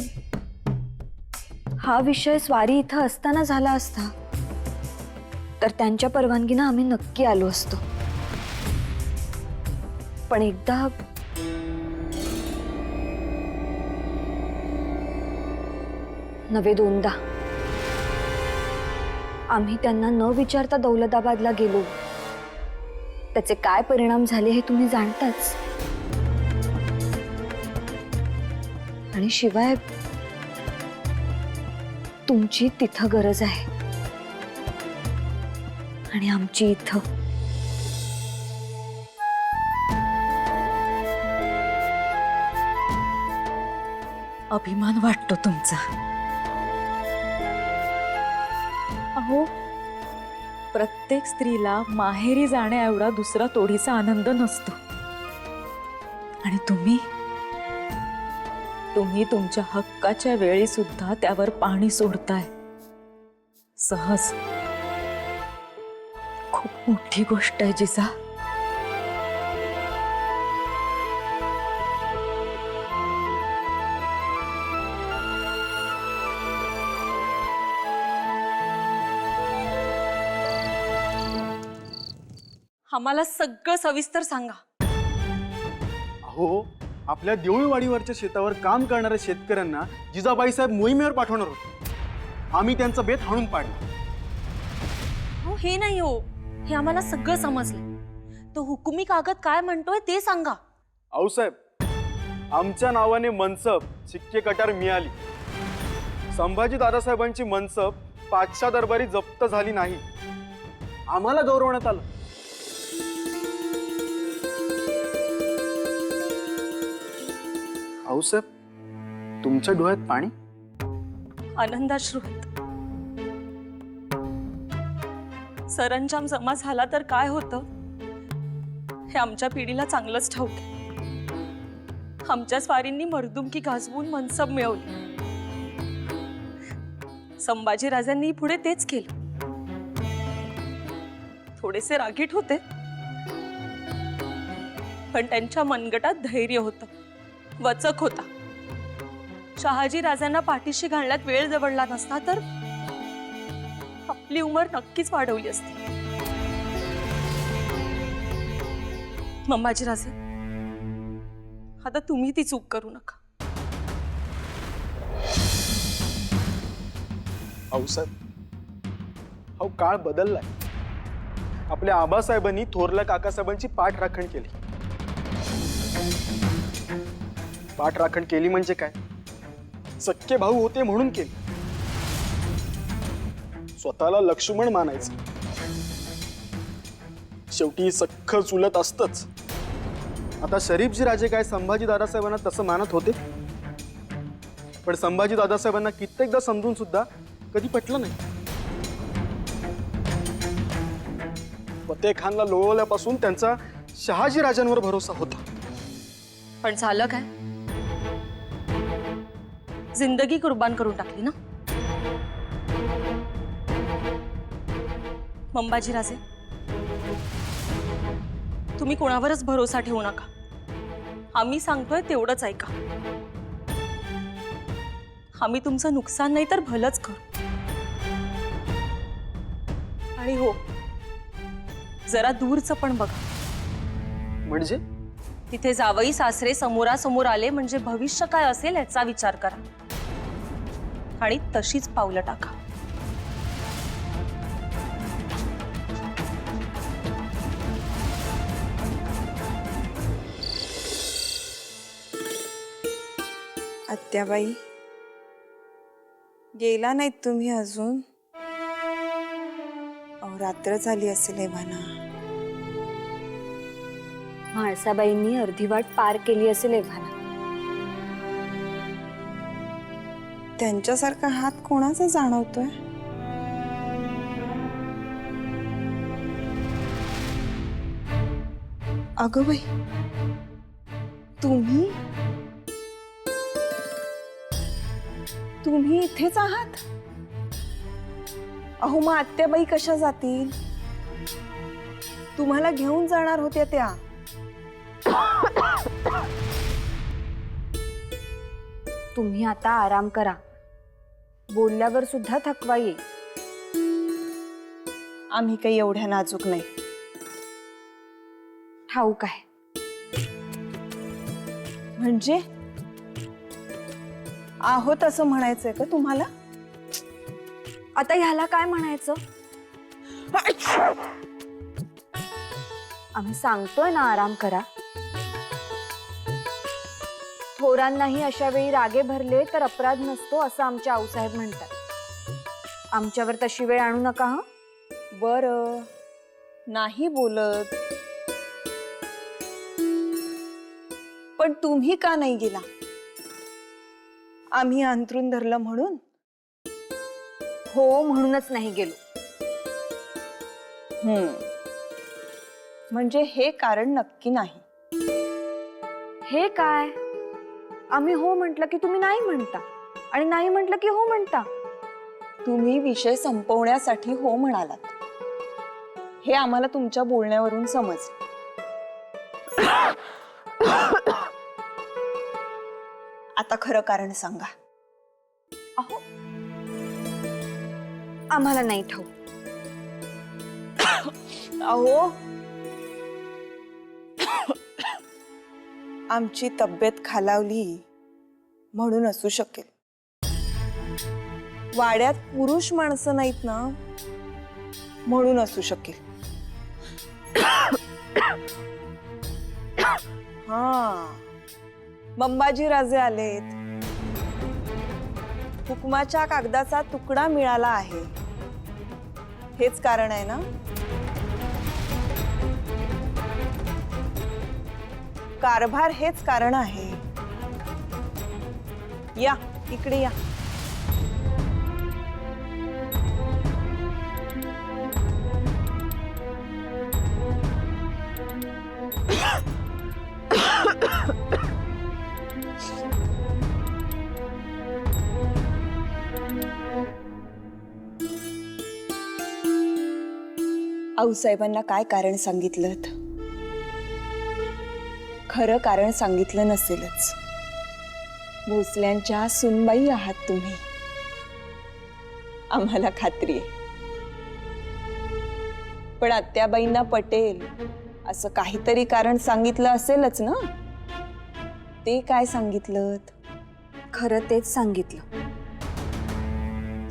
हा विषय स्वारी इथं असताना झाला असता तर त्यांच्या परवानगीनं आम्ही नक्की आलो असतो. पण एकदा नवे दोनदा आम्ही त्यांना न विचारता दौलताबादला गेलो. त्याचे काय परिणाम झाले हे तुम्ही जाणताच. आणि शिवाय तुमची तिथं गरज आहे आणि आमची इथं. अभिमान वाटतो तुमचा. अहो, प्रत्येक स्त्रीला माहेरी जाण्या एवढा दुसरा तोडीचा आनंद नसतो. आणि तुम्ही तुमच्या हक्काच्या वेळी सुद्धा त्यावर पाणी सोडताय. सहज. खूप मोठी गोष्ट आहे जिजा. आम्हाला सगळं सविस्तर सांगा. अहो, आपल्या देऊळवाडीवरच्या शेतावर काम करणाऱ्या शेतकऱ्यांना जिजाबाई साहेब मोहिमेवर पाठवणार होते. आम्ही त्यांचा बेत हाणून पाडला. हो, हे नाही हो, हे आम्हाला सगळं समजलं. तो हुकुमी कागद काय म्हणतोय ते सांगा. आऊसाहेब, आमच्या नावाने मनसब शिक्के कटार मिळाली. संभाजी दादासाहेबांची मनसब पाचशा दरबारी जप्त झाली नाही. आम्हाला गौरवण्यात आलं. आऊसाहेब, तुमच्या डोळ्यात पाणी. आनंदाश्रू आहेत. सरंजाम जमा झाला तर काय होतं हे आमच्या पिढीला चांगलंच ठाऊक आहे. आमच्या स्वारींनी मर्दुमकी गाजवून मनसब मिळवली. संभाजी राजांनी पुढे तेच केलं. थोडेसे रागीट होते पण त्यांच्या मनगटात धैर्य होतं, वचक होता. शहाजी राजांना पाठीशी घालण्यात वेळ जवळला नसता तर आपली उमर नक्कीच वाढवली असती. मंबाजी राजे, आता तुम्ही ती चूक करू नका. आऊसाहेब, हो, काळ बदललाय. आपल्या आबासाहेबांनी थोरल्या काकासाहेबांची पाठराखण केली. पाठराखण केली म्हणजे काय? सख्खे भाऊ होते म्हणून केली. स्वतःला लक्ष्मण मानायचं. शेवटी सख्ख चुलत असतच. आता शरीफजी राजे काय संभाजी दादासाहेबांना तसं मानत होते, पण संभाजी दादासाहेबांना कित्येकदा समजून सुद्धा कधी पटलं नाही. फतेह खानला लोळवल्यापासून त्यांचा शहाजी राजांवर भरोसा होता. पण झालं काय? जिंदगी कुर्बान करून टाकली ना. मंबाजी राजे, तुम्ही कोणावरच भरोसा ठेवू नका. आम्ही सांगतोय तेवढंच ऐका. आम्ही तुमचं नुकसान नाही तर भलंच करू. आणि हो, जरा दूरचं पण बघा. म्हणजे तिथे जावई सासरे समोरासमोर आले म्हणजे भविष्य काय असेल याचा विचार करा आणि तशीच पावलं टाका. आत्याबाई, गेला नाहीत तुम्ही अजून? अहो, रात्र झाली असेल एव्हाना. म्हाळसाबाईंनी अर्धी वाट पार केली असेल एव्हाना. त्यांच्यासारखा हात कोणाचा जाणवतोय? अगं बाई, तुम्ही तुम्ही इथेच आहात? अहो, मग आत्याबाई कशा जातील? तुम्हाला घेऊन जाणार होत्या त्या. तुम्ही आता आराम करा. बोलल्यावर सुद्धा थकवा येईल. आम्ही काही एवढ्या नाजूक नाही. ठाऊक आहे. म्हणजे आहोत असं म्हणायचंय का तुम्हाला? आता ह्याला काय म्हणायचं? आम्ही सांगतोय ना आराम करा. थोरांनाही अशा वेळी रागे भरले तर अपराध नसतो असं आमचे आऊसाहेब म्हणतात. आमच्यावर तशी वेळ आणू नका. हं. बरं, नाही बोलत, पण तुम्ही का नाही गेला? आम्ही अंथरूण धरलं म्हणून? हो, म्हणूनच नाही गेलो. म्हणजे हे कारण नक्की नाही. हे काय? आम्ही हो म्हटलं की तुम्ही नाही म्हणता, आणि नाही म्हटलं की हो म्हणता. तुम्ही विषय संपवण्यासाठी हो म्हणालात, हे आम्हाला तुमच्या बोलण्यावरून समजलं. आता खरं कारण सांगा. अहो, आम्हाला नाही ठाऊक. अहो, आमची तब्येत खालावली म्हणून असू शकेल. वाड्यात पुरुष माणसं नाहीत ना, म्हणून असू शकेल. हा, मंबाजी राजे आलेत. हुकमाच्या कागदाचा तुकडा मिळाला आहे, हेच कारण आहे ना? कारभार हेच कारण आहे. या इकडे या. आऊसाहेबांना काय कारण सांगितलं? खरं कारण सांगितलं नसेलच. भोसल्यांच्या सुनबाई आहात तुम्ही, आम्हाला खात्री आहे. पण आत्याबाईंना पटेल असं काहीतरी कारण सांगितलं असेलच ना? ते काय सांगितलं? खरं तेच सांगितलं.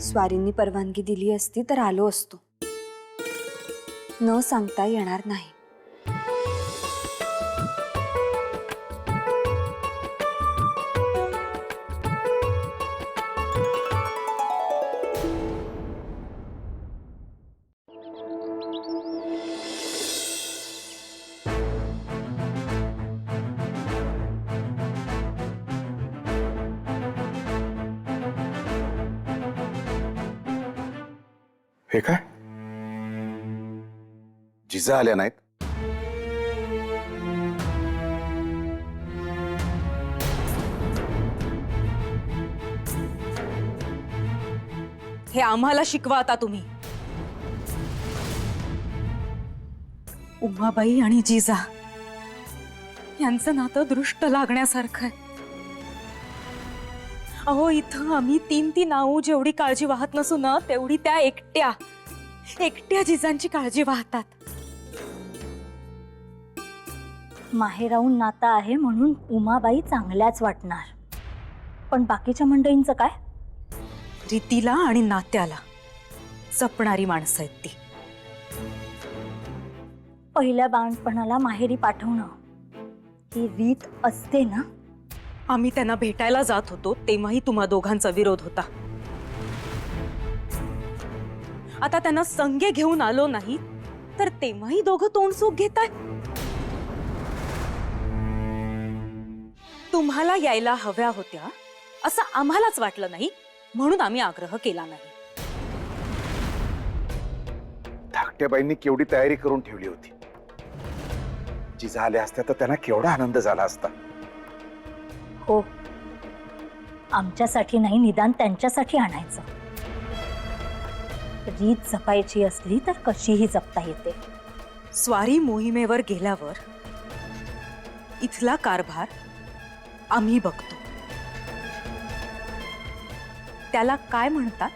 स्वारींनी परवानगी दिली असती तर आलो असतो. न सांगता येणार नाही. हे काय, जिजा आल्या नाहीत? हे आम्हाला शिकवा आता तुम्ही. उमाबाई आणि जिजा यांचं नातं दृष्ट लागण्यासारखं आहे. अहो, इथं आम्ही तीन नाऊ जेवढी काळजी वाहत नसू ना, तेवढी त्या एकट्या जिजांची काळजी वाहतात. माहेराहून नातं आहे म्हणून उमाबाई चांगल्याच वाटणार, पण बाकीच्या मंडळींचं काय? रीतीला आणि नात्याला जपणारी माणसं आहेत ती. पहिल्या बाळपणाला माहेरी पाठवणं ही रीत असते ना, आम्ही त्यांना भेटायला जात होतो तेव्हाही तुम्हा दोघांचा विरोध होता. आता त्यांना संगे घेऊन आलो नाही तर तेव्हाही दोघं तोंडसूक घेताय. तुम्हाला यायला हव्या होत्या असं आम्हालाच वाटलं नाही म्हणून आम्ही आग्रह केला नाही. धाकट्याबाईंनी केवढी तयारी करून ठेवली होती. जिजा आल्या असत्या तर त्यांना केवढा आनंद झाला असता. हो, आमच्यासाठी नाही, निदान त्यांच्यासाठी आणायचं. रीत जपायची असली तर कशीही जपता येते. स्वारी मोहिमेवर गेल्यावर इथला कारभार आम्ही बघतो. त्याला काय म्हणतात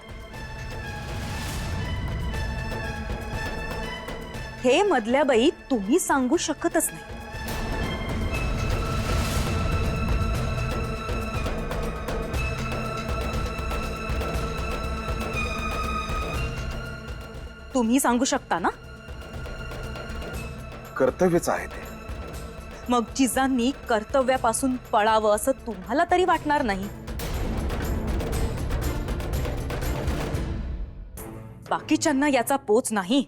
हे मधल्या बाई तुम्ही सांगू शकतच नाही. तुम्ही सांगू शकता ना? कर्तव्यच आहे ते. मग जिजांनी कर्तव्यापासून पळावं असं तुम्हाला तरी वाटणार नाही. बाकीच्यांना याचा पोच नाही.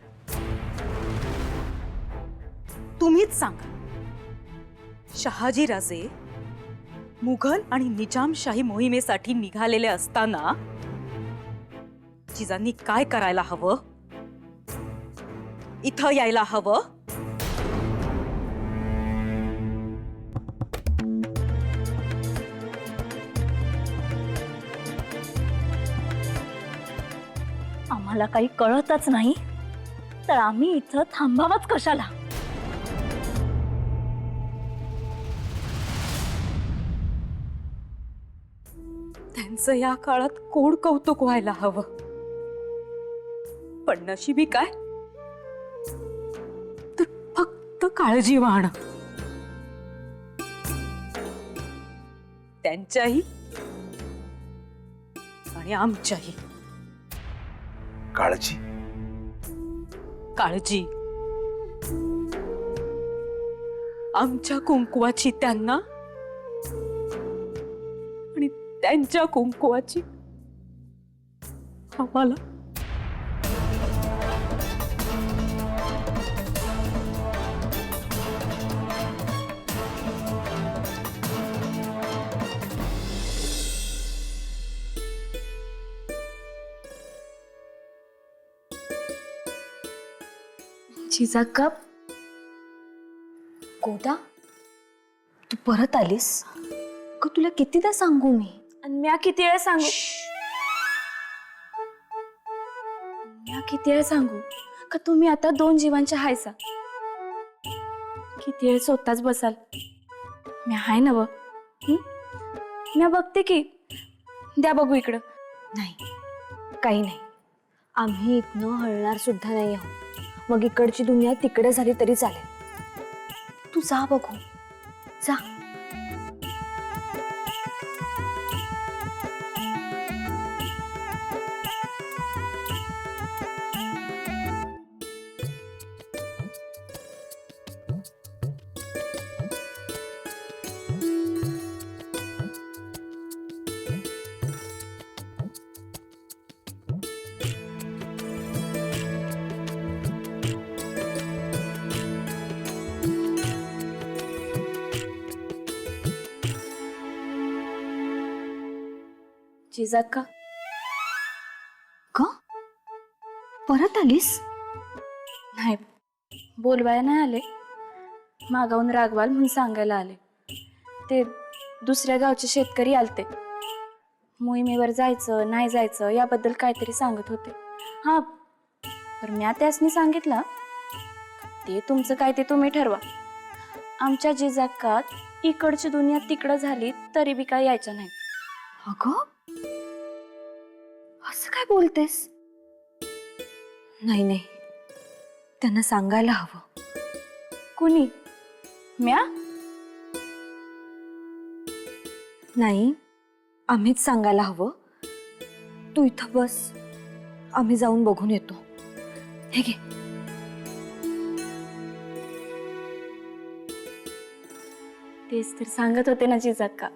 तुम्हीच सांगा, शहाजी राजे मुघल आणि निजामशाही मोहिमेसाठी निघालेले असताना जिजांनी काय करायला हवं? इथं यायला हवं? आम्हाला काही कळतच नाही तर आम्ही इथं थांबावंच कशाला? त्यांचं या काळात कोड कौतुक व्हायला हवं. पण नशिबी काय तर फक्त काळजी वाहणं. त्यांच्याही आणि आमच्याही. काळजी काळजी आमच्या कुंकवाची त्यांना आणि त्यांच्या कुंकवाची आम्हाला. जिजाक्का, गोदा, तू परत आलीस का? तुला कितीदा सांगू मी? आणि म्या किती वेळ सांगू? म्या किती वेळ सांगू का तुम्ही आता दोन जीवांच्या हायसा? किती वेळ स्वतःच बसाल? म्या हाय ना व? म्या बघते की. द्या बघू इकडं. नाही, काही नाही. आम्ही इथनं हलणार सुद्धा नाही आहोत. मग इकडची दुनिया तिकडे झाली तरी चालेल. तू जा बघू, जा. जिजाक्का, का परत आलीस? नाही, बोलवायला नाही आले, मागावून रागवाल म्हणून सांगायला आले. ते दुसऱ्या गावचे शेतकरी आलते. मोहिमेवर जायचं नाही जायचं याबद्दल काहीतरी सांगत होते. हा, पण म्या त्यासनी सांगितलं ते तुमचं काय ते तुम्ही ठरवा. आमच्या जिजाक्कात इकडची दुनिया तिकडं झाली तरी बी काय यायचं नाही. अगं, असं काय बोलतेस? नाही नाही, त्यांना सांगायला हवं. कुणी? म्या? नाही, आम्हीच सांगायला हवं. तू इथं बस, आम्ही जाऊन बघून येतो. हे घे. तेच तर सांगत होते ना जिजाक्का,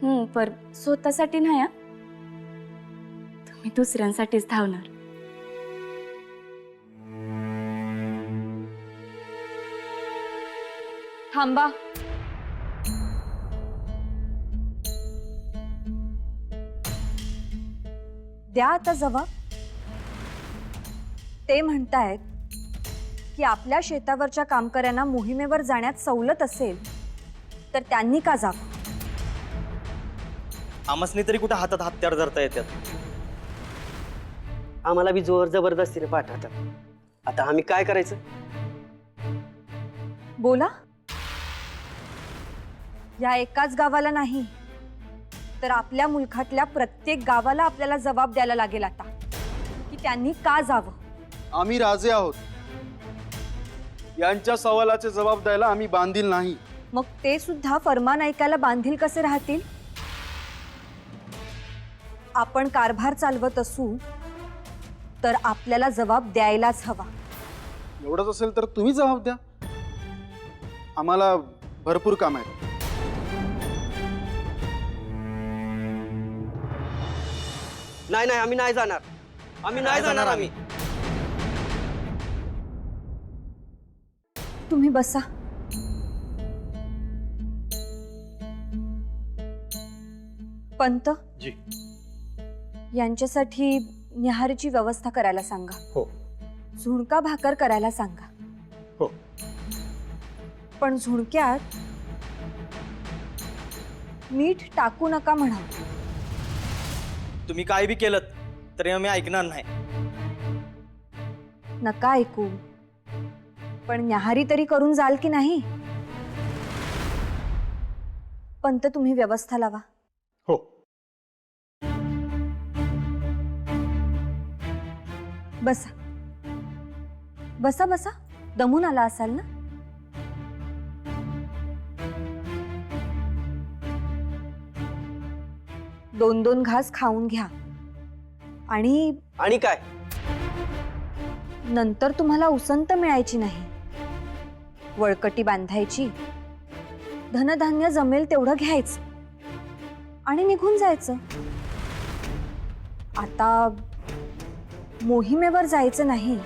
पर स्वतःसाठी नाही. तुम्ही दुसऱ्यांसाठीच धावणार. थांबा. द्या आता जबाब. ते म्हणतायत की आपल्या शेतावरच्या कामकऱ्यांना मोहिमेवर जाण्यात सवलत असेल तर त्यांनी का जावं? आमसनी तरी कुठे हातात हत्यार धरता येतात? आम्हाला बी जोर जबरदस्तीने पाठवतात. आता आम्ही काय करायचं? बोला. या एकाच गावाला नाही तर आपल्या मुलखातल्या प्रत्येक गावाला आपल्याला जबाब द्यायला लागेल आता की त्यांनी का जावं. आम्ही राजे आहोत. यांच्या सवालाचे जबाब द्यायला आम्ही बांधील नाही. मग ते सुद्धा फरमान ऐकायला बांधील कसे राहतील? आपण कारभार चालवत असू तर आपल्याला जबाब द्यायलाच हवा. एवढंच असेल तर तुम्ही जबाब द्या. आम्हाला भरपूर काम आहे. नाही नाही, आम्ही नाही जाणार. आम्ही नाही जाणार. आम्ही तुम्ही बसा. पंत जी. यांच्यासाठी न्याहारीची व्यवस्था करायला सांगा. हो. झुणका भाकर करायला सांगा. हो. पण झुणक्यात मीठ टाकू नका म्हणा. तुम्ही काय बी केलं तरी आम्ही ऐकणार नाही. नका ऐकू, पण न्याहारी तरी करून जाल की नाही? पंत तुम्ही व्यवस्था लावा. हो. बसा बसा बसा. दमून आला असाल ना? दोन दोन घास खाऊन घ्या. आणि आणि काय? नंतर तुम्हाला उसंत मिळायची नाही. वळकटी बांधायची, धनधान्य जमेल तेवढं घ्यायचं आणि निघून जायचं. आता मोहिमेवर जायचं नाही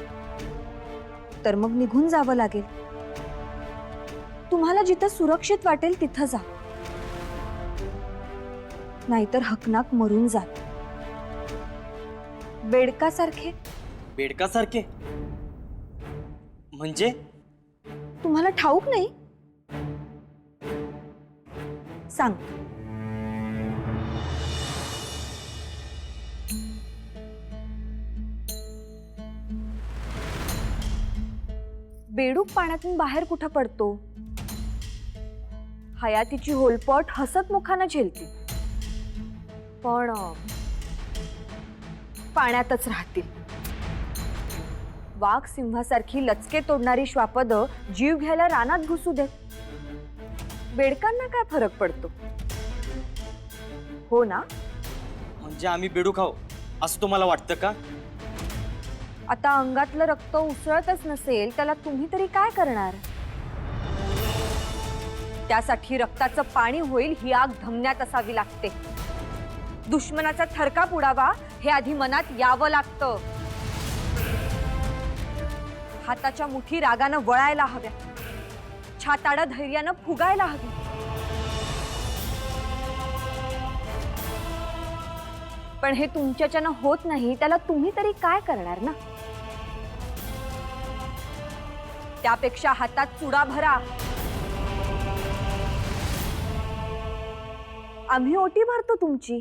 तर मग निघून जावं लागेल. तुम्हाला जिथं सुरक्षित वाटेल तिथं जा, नाहीतर हकनाक मरून जा. बेडकासारखे. बेडकासारखे म्हणजे? तुम्हाला ठाऊक नाही? सांग. बेडूक पाण्यातून बाहेर कुठं पडतो? हयातीची होलपट हसत मुखानं झेलती, पण पाण्यातच राहतील. वाघ सिंहासारखी लचके तोडणारी श्वापद जीव घ्यायला रानात घुसू देत. बेडकांना काय फरक पडतो? हो ना? म्हणजे आम्ही बेडूक आहो असं तुम्हाला वाटतं का? आता अंगातलं रक्त उसळतच नसेल त्याला तुम्ही तरी काय करणार? त्यासाठी रक्ताचं पाणी होईल ही आग धमन्यात असावी लागते. दुश्मनाचा थरकाप उडावा हे आधी मनात यावं लागतं. हाताच्या मुठी रागानं वळायला हव्या, छाताडं धैर्यानं फुगायला हवी. पण हे तुमच्याच्यानं होत नाही त्याला तुम्ही तरी काय करणार ना? त्यापेक्षा हातात चुडा भरा. आम्ही ओटी भरतो तुमची.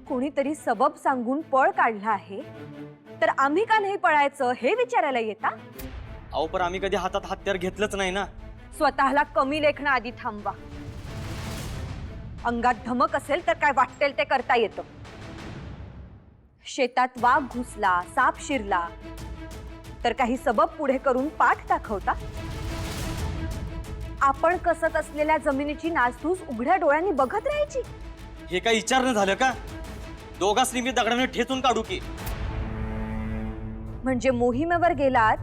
कोणीतरी सबब सांगून पळ काढला आहे तर आम्ही का नाही पळायचं हे विचारायला येता? अहो पण आम्ही कधी हातात हत्यार घेतलंच नाही ना. स्वतःला कमी लेखणं आधी थांबवा. अंगात धमक असेल तर काय वाटेल ते करता येतं. शेतात वाघ घुसला, साप शिरला तर काही सबब पुढे करून पाठ दाखवता? आपण कसत असलेल्या जमिनीची नासधूस उघड्या डोळ्यांनी बघत राहायची? हे काय विचारणं झालं का? दोघांनी मी दगडाने ठेचून काढू की? म्हणजे मोहिमेवर गेलात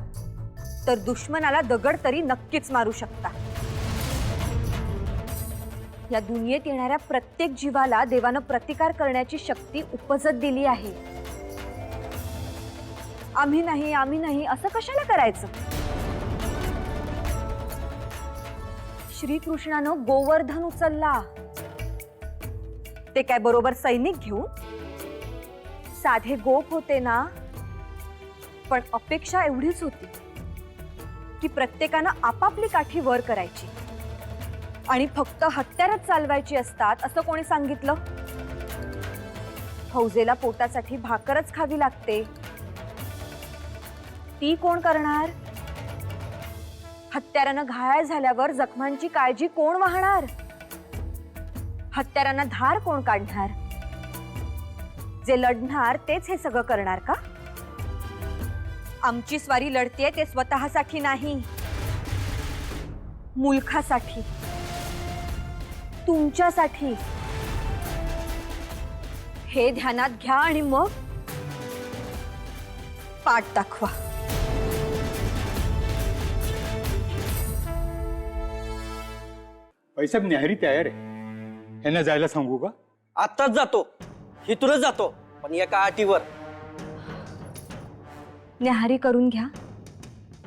तर दुश्मनाला दगड तरी नक्कीच मारू शकता. या दुनियेत येणाऱ्या प्रत्येक जीवाला देवानं प्रतिकार करण्याची शक्ती उपजत दिली आहे. आम्ही नाही असं कशाला करायचं? श्रीकृष्णानं गोवर्धन उचलला, ते काय बरोबर सैनिक घेऊन? साधे गोप होते ना, पण अपेक्षा एवढीच होती की प्रत्येकानं आपापली काठी वर करायची आणि फक्त हत्यारच चालवायची असतात असं कोणी सांगितलं? फौजेला पोटासाठी भाकरच खावी लागते, ती कोण करणार? हत्यारानं घायल झाल्यावर जखमांची काळजी कोण वाहणार? हत्यारांना धार कोण काढणार? जे लढणार तेच हे सगळं करणार का? आमची स्वारी लढतेय ते स्वतःसाठी नाही, मुलखासाठी, तुमच्यासाठी. हे ध्यानात घ्या आणि मग पाठ दाखवा. बाईसाहेब न्याहारी तयार आहे, यांना जायला सांगू का? आत्ताच जातो, इथूनच जातो, पण एका अटीवर. न्याहारी करून घ्या,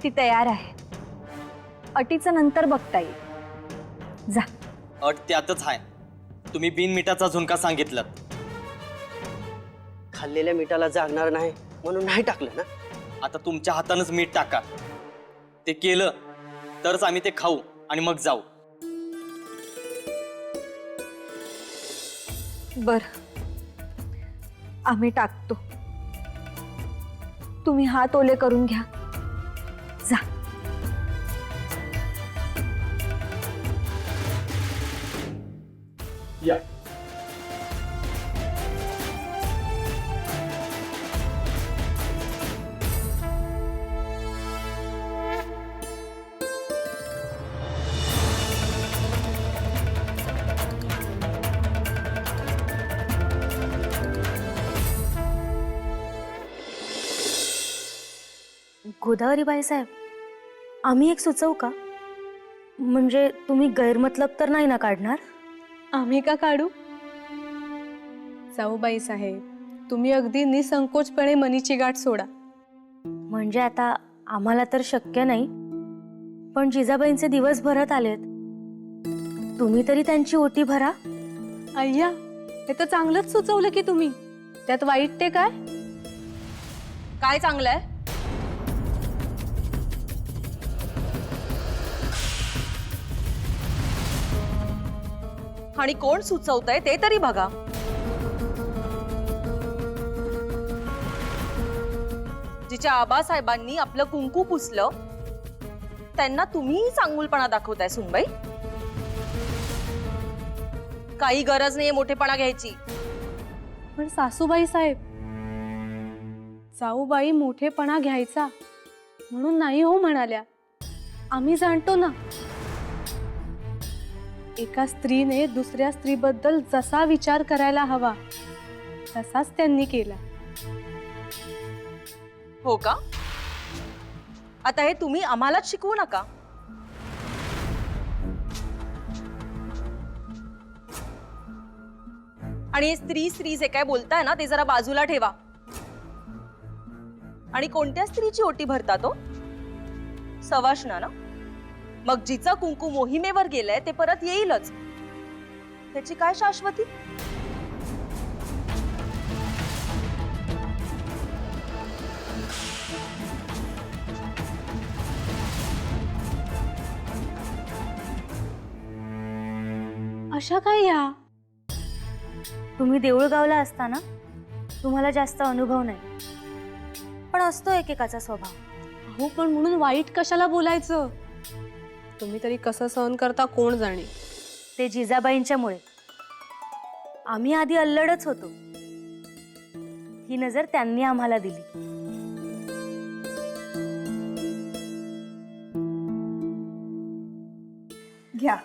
ती तयार आहे. अटीचं नंतर बघता येईल. जा. अट त्यातच आहे, तुम्ही बिनमिठाचा झुणका सांगितलं. खाल्लेल्या मिठाला जागणार नाही म्हणून नाही टाकलं ना. आता तुमच्या हातानंच मीठ टाका. ते केलं तरच आम्ही ते खाऊ आणि मग जाऊ. बर, आम्ही टाकतो. तुम्ही हात ओले करून घ्या. जा. या. गोदावरी बाईसाहेब, आम्ही एक सुचवू का? म्हणजे तुम्ही गैरमतलब तर नाही ना काढणार? आम्ही का काढू? जाऊबाई साहेब, तुम्ही अगदी निसंकोचपणे मनीची गाठ सोडा. म्हणजे आता आम्हाला तर शक्य नाही, पण जिजाबाईंचे दिवस भरत आलेत, तुम्ही तरी त्यांची ओटी भरा. अय्या, हे तर चांगलंच सुचवलं की तुम्ही. त्यात वाईट ते काय? काय चांगलंय? आणि कोण सुचवतंय ते तरी बघा. जिच्या आबासाहेबांनी आपलं कुंकू पुसलं त्यांना तुम्ही चांगुलपणा दाखवताय सुनबाई. काही गरज नाहीये मोठेपणा घ्यायची. पण सासूबाई साहेब, जाऊबाई मोठेपणा घ्यायचा म्हणून नाही हो म्हणाल्या. आम्ही जाणतो ना, एका स्त्रीने दुसऱ्या स्त्रीबद्दल जसा विचार करायला हवा तसाच त्यांनी केला. हो का? आता हे तुम्ही आम्हालाच शिकवू नका. आणि हे स्त्री स्त्री जे काय बोलताय ना ते जरा बाजूला ठेवा. आणि कोणत्या स्त्रीची ओटी भरता तो? सवाष्णा ना? मग जिचं कुंकू मोहिमेवर गेलंय ते परत येईलच, त्याची काय शाश्वती? अशा काय या? तुम्ही देऊळगावला असताना तुम्हाला जास्त अनुभव नाही, पण असतो एकेकाचा स्वभाव. हो, पण म्हणून वाईट कशाला बोलायचं? तुम्ही तरी कसं सहन करता कोण जाणे. ते जिजाबाईंच्यामुळे. आम्ही आधी अल्लडच होतो, ही नजर त्यांनी आम्हाला दिली. घ्या.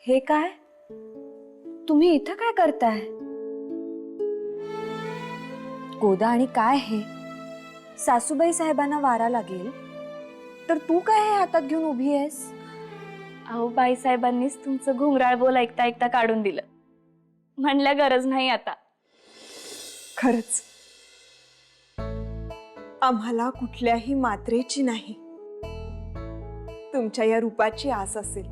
हे काय? तुम्ही इथं काय करताय? गोदा, आणि काय हे? सासूबाई साहेबांना वारा लागेल तर तू काय हे हातात घेऊन उभी आहेस? अहो बाईसाहेबांनीच तुमचं घुंगराळ बोल ऐकता ऐकता काढून दिलं. म्हणल्या गरज नाही आता. खरंच आम्हाला कुठल्याही मात्रेची नाही तुमच्या या रूपाची आस असेल.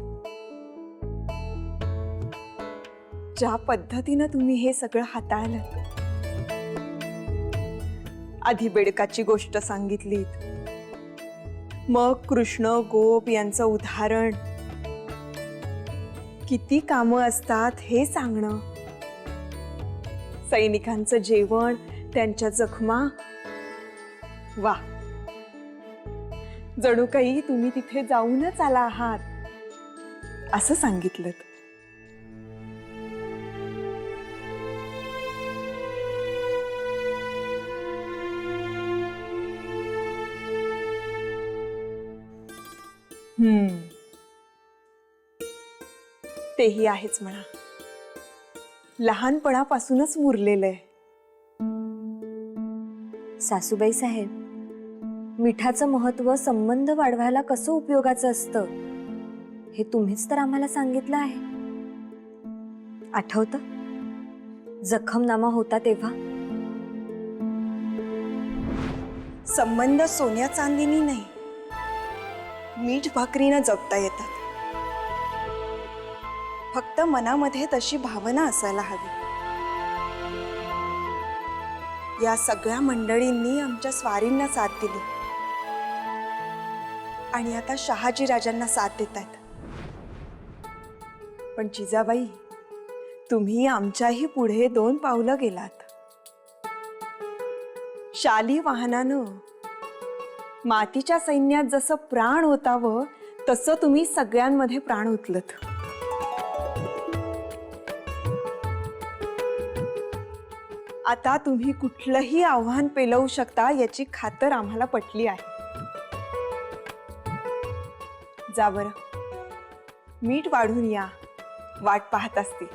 ज्या पद्धतीनं तुम्ही हे सगळं हाताळलं, आधी बेडकाची गोष्ट सांगितलीत, मग कृष्ण गोप यांचं उदाहरण, किती कामं असतात हे सांगणं, सैनिकांचं जेवण, त्यांच्या जखमा, वा, जणू काही तुम्ही तिथे जाऊनच आला आहात असं सांगितलं. तेही आहेच म्हणा, लहानपणापासूनच मुरलेलं आहे. सासूबाई साहेब, मिठाचं महत्व संबंध वाढवायला कसं उपयोगाचं असतं हे तुम्हीच तर आम्हाला सांगितलं आहे. आठवतं जखमनामा होता तेव्हा? संबंध सोन्या चांदीनी नाही, मीठ भाकरीनं जगता येतात. फक्त मनामध्ये तशी भावना असायला हवी. या सगळ्या मंडळींनी आमच्या स्वारींना साथ दिली आणि आता शहाजी राजांना साथ देत आहेत. पण जिजाबाई, तुम्ही आमच्याही पुढे 2 पावलं गेलात. शाली वाहनानं मातीच्या सैन्यात जसं प्राण ओतावं तसं तुम्ही सगळ्यांमध्ये प्राण ओतलत. आता तुम्ही कुठलंही आव्हान पेलवू शकता याची खातर आम्हाला पटली आहे. जा बरं, मीठ वाढून या, वाट पाहत असतील.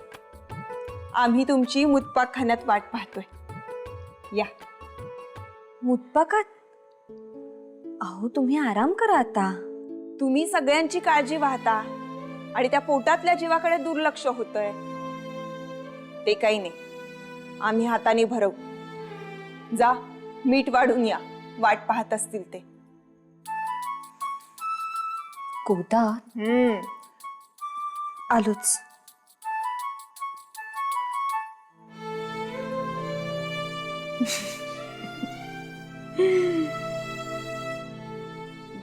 आम्ही तुमची मुतपाकखान्यात वाट पाहतोय. या. मुतपाकात? अहो तुम्ही आराम करा आता. तुम्ही सगळ्यांची काळजी वाहता आणि त्या पोटातल्या जीवाकडे दुर्लक्ष होतंय. ते काही नाही, आम्ही हाताने भरवू. जा, मीठ वाढून या, वाट पाहत असतील ते. गोदा, आलोच.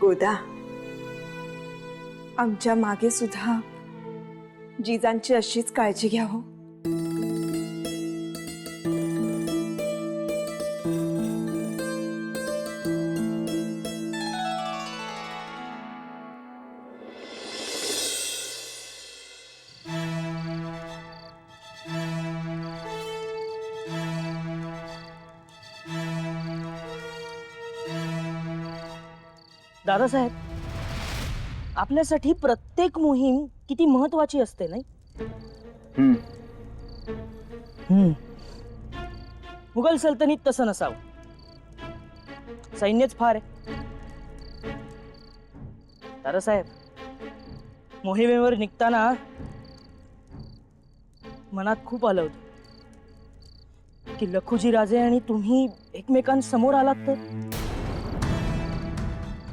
गोदा, आमच्या मागे सुद्धा जिजांची अशीच काळजी घ्या हो. दादासाहेब, आपल्यासाठी प्रत्येक मोहीम किती महत्वाची असते नाही? मुघल सल्तनीत तसं नसावं. सैन्यच फार आहे. दादासाहेब, मोहिमेवर निघताना मनात खूप आलं होतं की लखुजी राजे आणि तुम्ही एकमेकांसमोर आलात तर,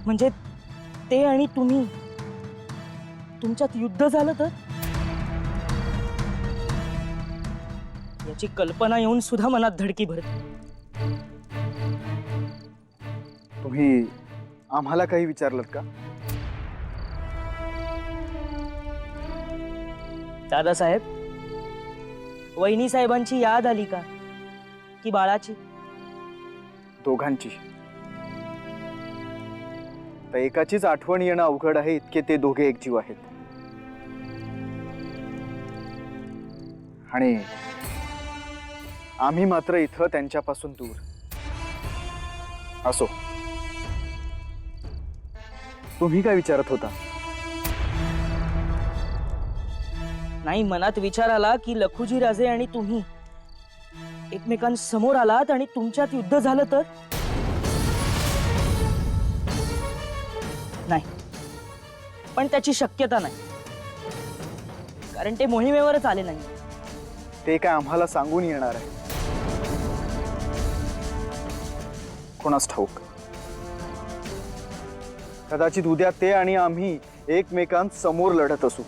म्हणजे ते आणि तुम्ही तुमच्यात युद्ध झालं तर, याची कल्पना येऊन सुद्धा मनात धडकी भरते. तुम्ही आम्हाला काही विचारलं का? दादासाहेब, वहिनी साहेबांची याद आली का, की बाळाची? दोघांची. तर एकाचीच आठवण येणं अवघड आहे, इतके ते दोघे एक जीव आहेत. आणि आम्ही मात्र इथं त्यांच्यापासून दूर. असो, तुम्ही काय विचारत होता? नाही, मनात विचार आला की लखुजी राजे आणि तुम्ही एकमेकांसमोर आलात आणि तुमच्यात युद्ध झालं तर? नाही, पण त्याची शक्यता नाही, कारण ते मोहिमेवरच आले नाही. ते काय आम्हाला सांगून येणार आहे? कोणास ठाऊक. कदाचित उद्या ते आणि आम्ही एकमेकांसमोर लढत असू.